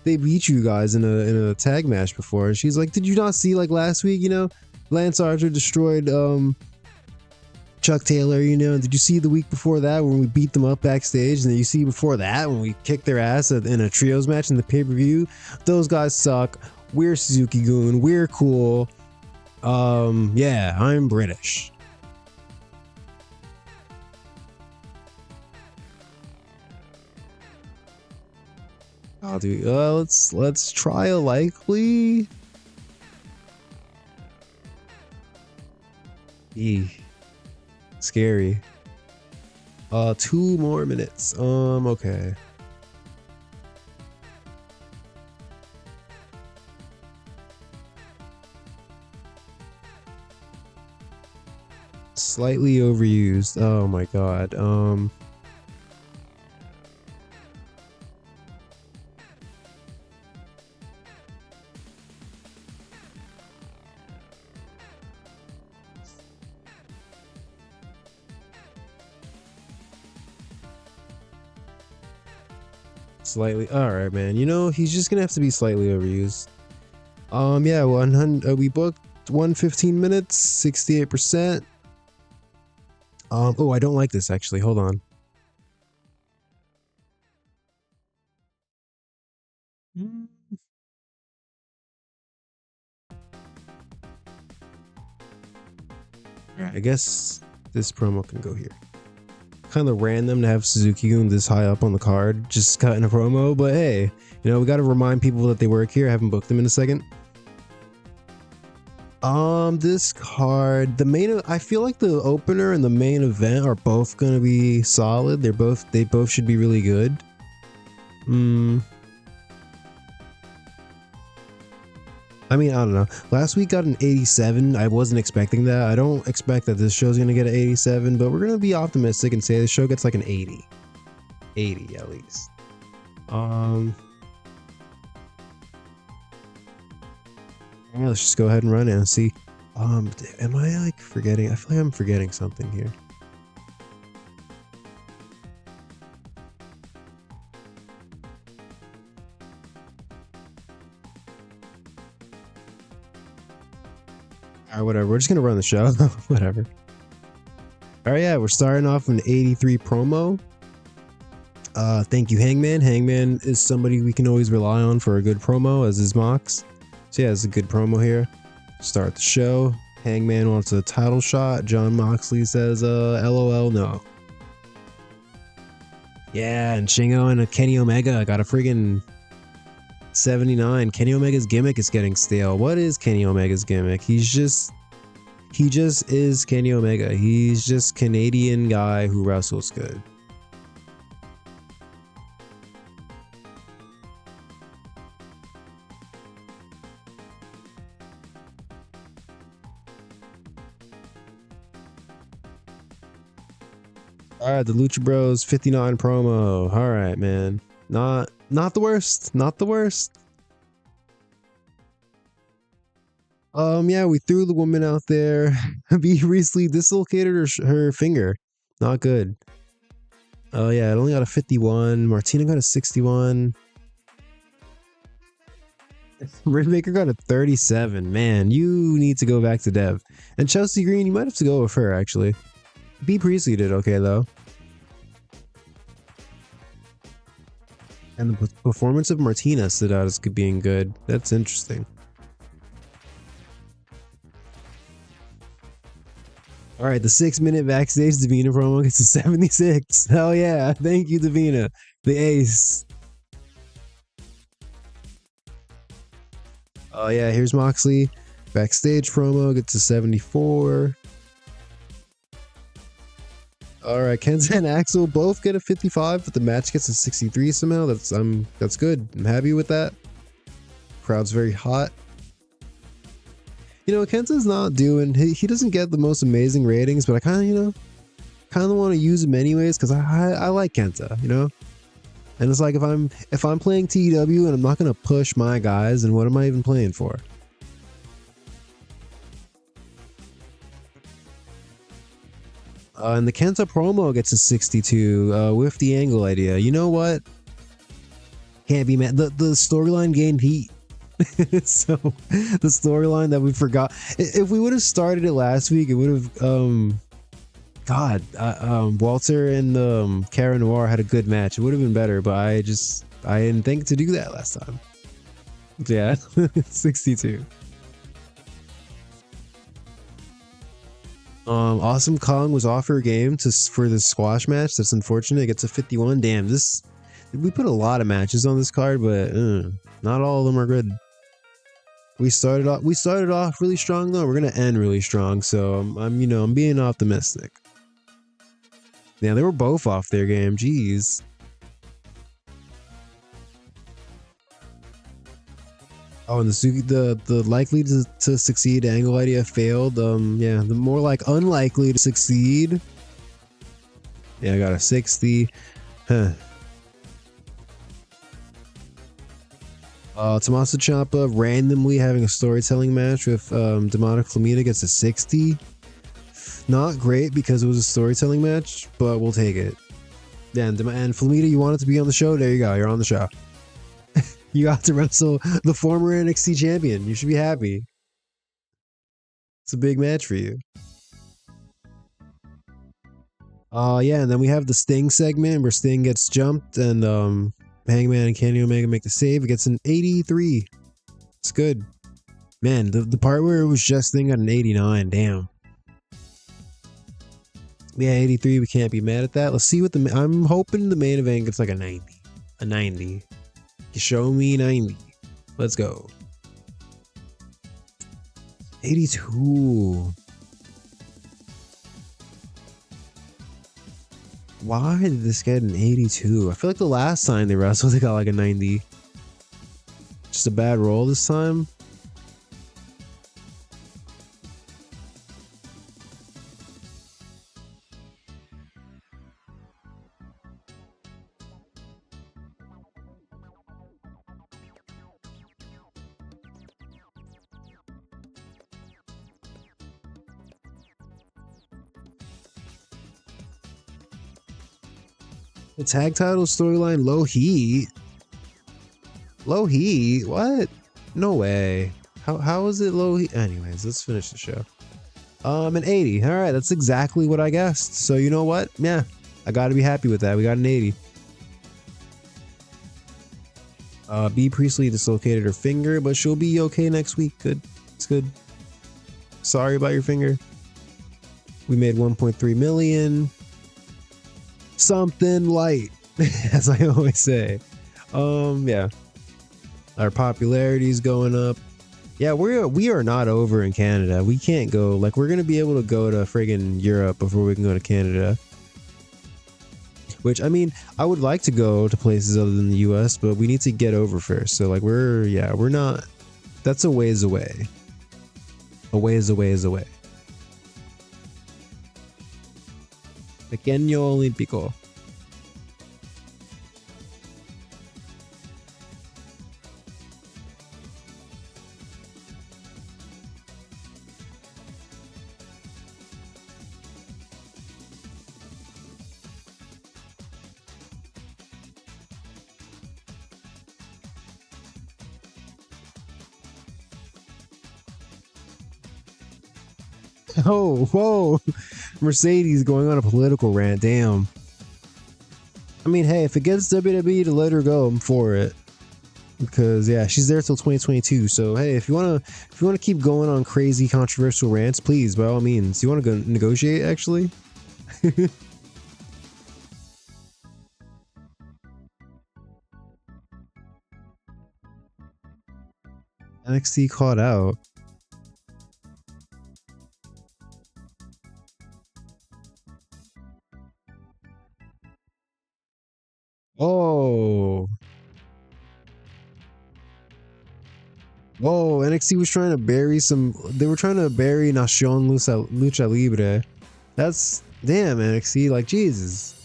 Speaker 1: they beat you guys in a tag match before. And she's like, did you not see like last week, Lance Archer destroyed Chuck Taylor, did you see the week before that when we beat them up backstage? And then you see before that when we kicked their ass in a trios match in the pay-per-view? Those guys suck. We're Suzuki-gun. We're cool. Yeah, I'm British. I'll do. Let's try a likely. Scary. 2 more minutes. Okay. Slightly overused. Oh my god. Slightly. All right, man. He's just gonna have to be slightly overused. Yeah. 100. We booked 115 minutes, 68%. Oh, I don't like this actually. Hold on. I guess this promo can go here. Kind of random to have Suzuki-gun this high up on the card, just cutting a promo, but hey, we got to remind people that they work here. I haven't booked them in a second. This card, I feel like the opener and the main event are both gonna be solid. They both should be really good. I mean, I don't know. Last week got an 87. I wasn't expecting that. I don't expect that this show's gonna get an 87, but we're gonna be optimistic and say the show gets like an 80. 80 at least. Yeah, let's just go ahead and run it and see. Am I like forgetting? I feel like I'm forgetting something here. Alright, whatever. We're just gonna run the show. Whatever. Alright, yeah, we're starting off with an 83 promo. Thank you, Hangman. Hangman is somebody we can always rely on for a good promo, as is Mox. So yeah, it's a good promo here. Start the show. Hangman wants a title shot. John Moxley says, LOL, no. Yeah, and Shingo and Kenny Omega got a friggin' 79. Kenny Omega's gimmick is getting stale. What is Kenny Omega's gimmick? He's just He just is Kenny Omega. He's just Canadian guy who wrestles good. All right, the Lucha Bros 59 promo. All right, man. Not the worst. Not the worst. Yeah, we threw the woman out there. B recently dislocated her finger. Not good. Oh yeah, it only got a 51. Martina got a 61. Rainmaker got a 37. Man, you need to go back to Dev. And Chelsea Green, you might have to go with her actually. B Priestley did okay though. And the performance of Martina stood out as being good. That's interesting. All right, the 6-minute backstage Davina promo gets a 76. Hell yeah. Thank you, Davina. The ace. Oh yeah, here's Moxley. Backstage promo gets a 74. All right, Kenta and Axel both get a 55, but the match gets a 63 somehow. That's good. I'm happy with that. Crowd's very hot. You know, Kenta's not doing. He doesn't get the most amazing ratings, but I kind of want to use him anyways because I like Kenta, you know. And it's like if I'm playing TEW and I'm not gonna push my guys, then what am I even playing for? And the Kenta promo gets a 62 with the angle idea. You know what? Can't be mad. The storyline gained heat. So the storyline that we forgot. If we would have started it last week, it would have. Walter and Cara Noir had a good match. It would have been better, but I didn't think to do that last time. Yeah, 62. Awesome Kong was off her game for the squash match. That's unfortunate. It gets a 51. Damn, we put a lot of matches on this card, but not all of them are good. We started off really strong though. We're gonna end really strong, so I'm being optimistic. Yeah, they were both off their game. Jeez. Oh, and the likely to succeed angle idea failed. Yeah, the more like unlikely to succeed. Yeah, I got a 60. Huh. Tommaso Ciampa randomly having a storytelling match with Demonic Flamita gets a 60. Not great because it was a storytelling match, but we'll take it. Yeah, and Flamita, you wanted to be on the show? There you go. You're on the show. You got to wrestle the former NXT champion. You should be happy. It's a big match for you. Yeah, and then we have the Sting segment where Sting gets jumped and Hangman and Kenny Omega make the save. It gets an 83. It's good. Man, the part where it was just Sting got an 89. Damn. Yeah, 83. We can't be mad at that. Let's see what I'm hoping the main event gets like a 90. A 90. Show me 90. Let's go. 82. Why did this get an 82? I feel like the last time they wrestled, they got like a 90. Just a bad roll this time. The tag title storyline, low heat. Low heat? What? No way. How is it low heat? Anyways, let's finish the show. An 80. All right, that's exactly what I guessed. So you know what? Yeah, I got to be happy with that. We got an 80. B Priestley dislocated her finger, but she'll be okay next week. Good. It's good. Sorry about your finger. We made 1.3 million. Something light, as I always say. Yeah. Our popularity is going up. Yeah, we are not over in Canada. We can't go. Like, we're gonna be able to go to friggin' Europe before we can go to Canada. Which, I mean, I would like to go to places other than the US, but we need to get over first. So like we're not, that's a ways away. A ways away. Pequeño Olímpico. Oh, whoa. Mercedes going on a political rant. Damn. I mean, hey, if it gets WWE to let her go, I'm for it. Because yeah, she's there till 2022. So hey, if you wanna keep going on crazy controversial rants, please, by all means. You wanna go negotiate actually? NXT caught out. Oh. Whoa, NXT was trying to bury some. They were trying to bury Nacion Lucha Libre. That's damn NXT. Like Jesus,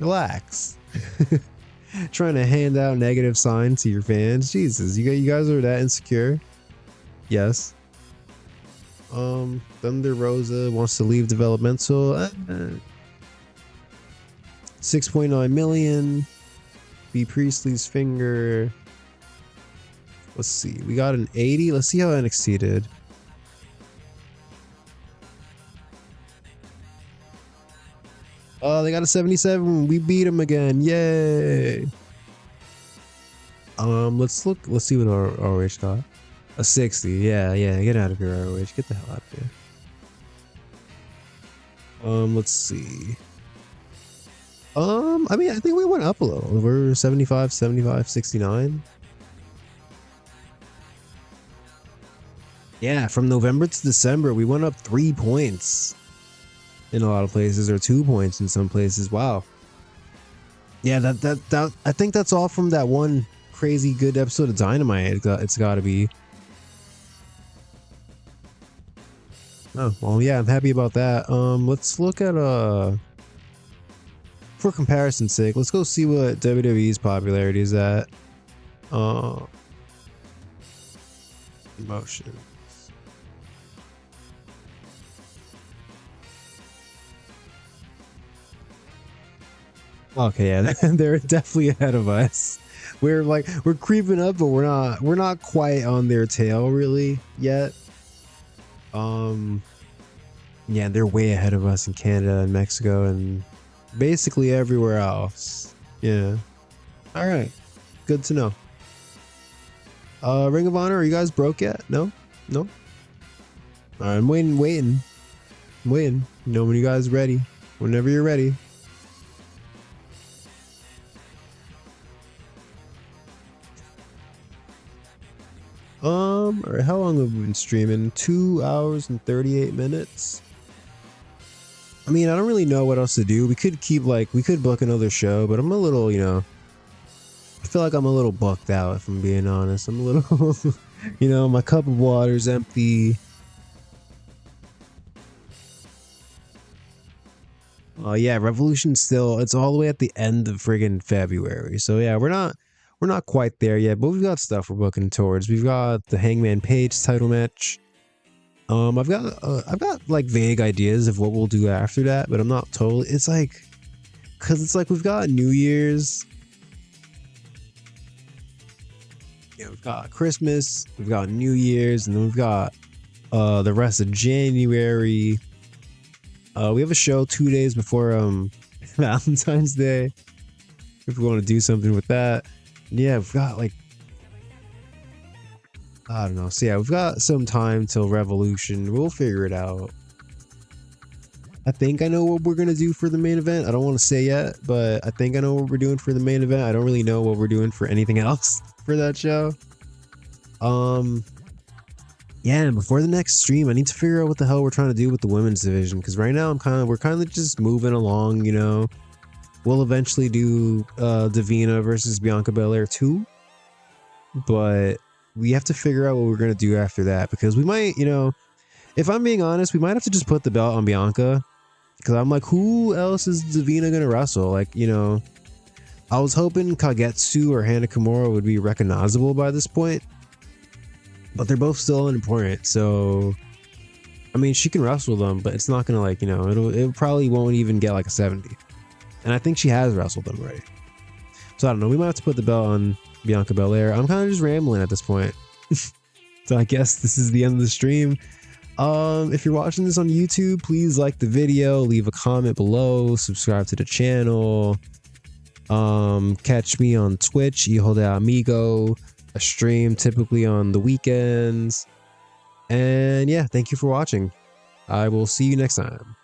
Speaker 1: relax. Trying to hand out negative signs to your fans. Jesus, you guys are that insecure. Yes. Thunder Rosa wants to leave developmental. 6.9 million. B Priestley's finger. Let's see. We got an 80. Let's see how NXT did. Oh, they got a 77. We beat them again. Yay. Let's look. Let's see what our ROH got. A 60. Yeah. Get out of here, ROH. Get the hell out of here. Let's see. I mean, I think we went up a little. We're 75, 69. Yeah, from November to December, we went up 3 points in a lot of places, or 2 points in some places. Wow. Yeah, that I think that's all from that one crazy good episode of Dynamite. It's got to be. Oh, well, yeah, I'm happy about that. Let's look at for comparison's sake, let's go see what WWE's popularity is at. Emotion. Okay, yeah, they're definitely ahead of us. We're creeping up, but we're not quite on their tail really yet. Yeah, they're way ahead of us in Canada and Mexico and basically everywhere else. Yeah. All right. Good to know. Ring of Honor, are you guys broke yet? No? No? All right, I'm waiting. You know when you guys are ready. Whenever you're ready. All right, how long have we been streaming? 2 hours and 38 minutes. I mean, I don't really know what else to do. We could book another show, but I'm a little, I feel like I'm a little bucked out, if I'm being honest. I'm a little, my cup of water's empty. Yeah, Revolution's still, it's all the way at the end of friggin' February. So yeah, we're not quite there yet, but we've got stuff we're booking towards. We've got the Hangman Page title match. I've got like vague ideas of what we'll do after that, but I'm not totally. It's like, cause it's like we've got New Year's. Yeah, we've got Christmas, we've got New Year's, and then we've got the rest of January. We have a show 2 days before Valentine's Day. If we want to do something with that, yeah, we've got like. I don't know. So yeah, we've got some time till Revolution. We'll figure it out. I think I know what we're going to do for the main event. I don't want to say yet, but I think I know what we're doing for the main event. I don't really know what we're doing for anything else for that show. yeah, and before the next stream, I need to figure out what the hell we're trying to do with the women's division, because right now we're kind of just moving along, you know. We'll eventually do Davina versus Bianca Belair too, but we have to figure out what we're gonna do after that, because we might, you know, if I'm being honest, we might have to just put the belt on Bianca, because I'm like, who else is Davina gonna wrestle? Like, you know, I was hoping Kagetsu or Hana Kimura would be recognizable by this point, but they're both still unimportant. So, I mean, she can wrestle them, but it's not gonna, like, you know, it probably won't even get like a 70. And I think she has wrestled them already. So I don't know. We might have to put the belt on Bianca Belair. I'm kind of just rambling at this point. So I guess this is the end of the stream. If you're watching this on YouTube, please like the video, leave a comment below, subscribe to the channel. Catch me on Twitch, Hijo de Amigo. I stream typically on the weekends. And yeah, thank you for watching. I will see you next time.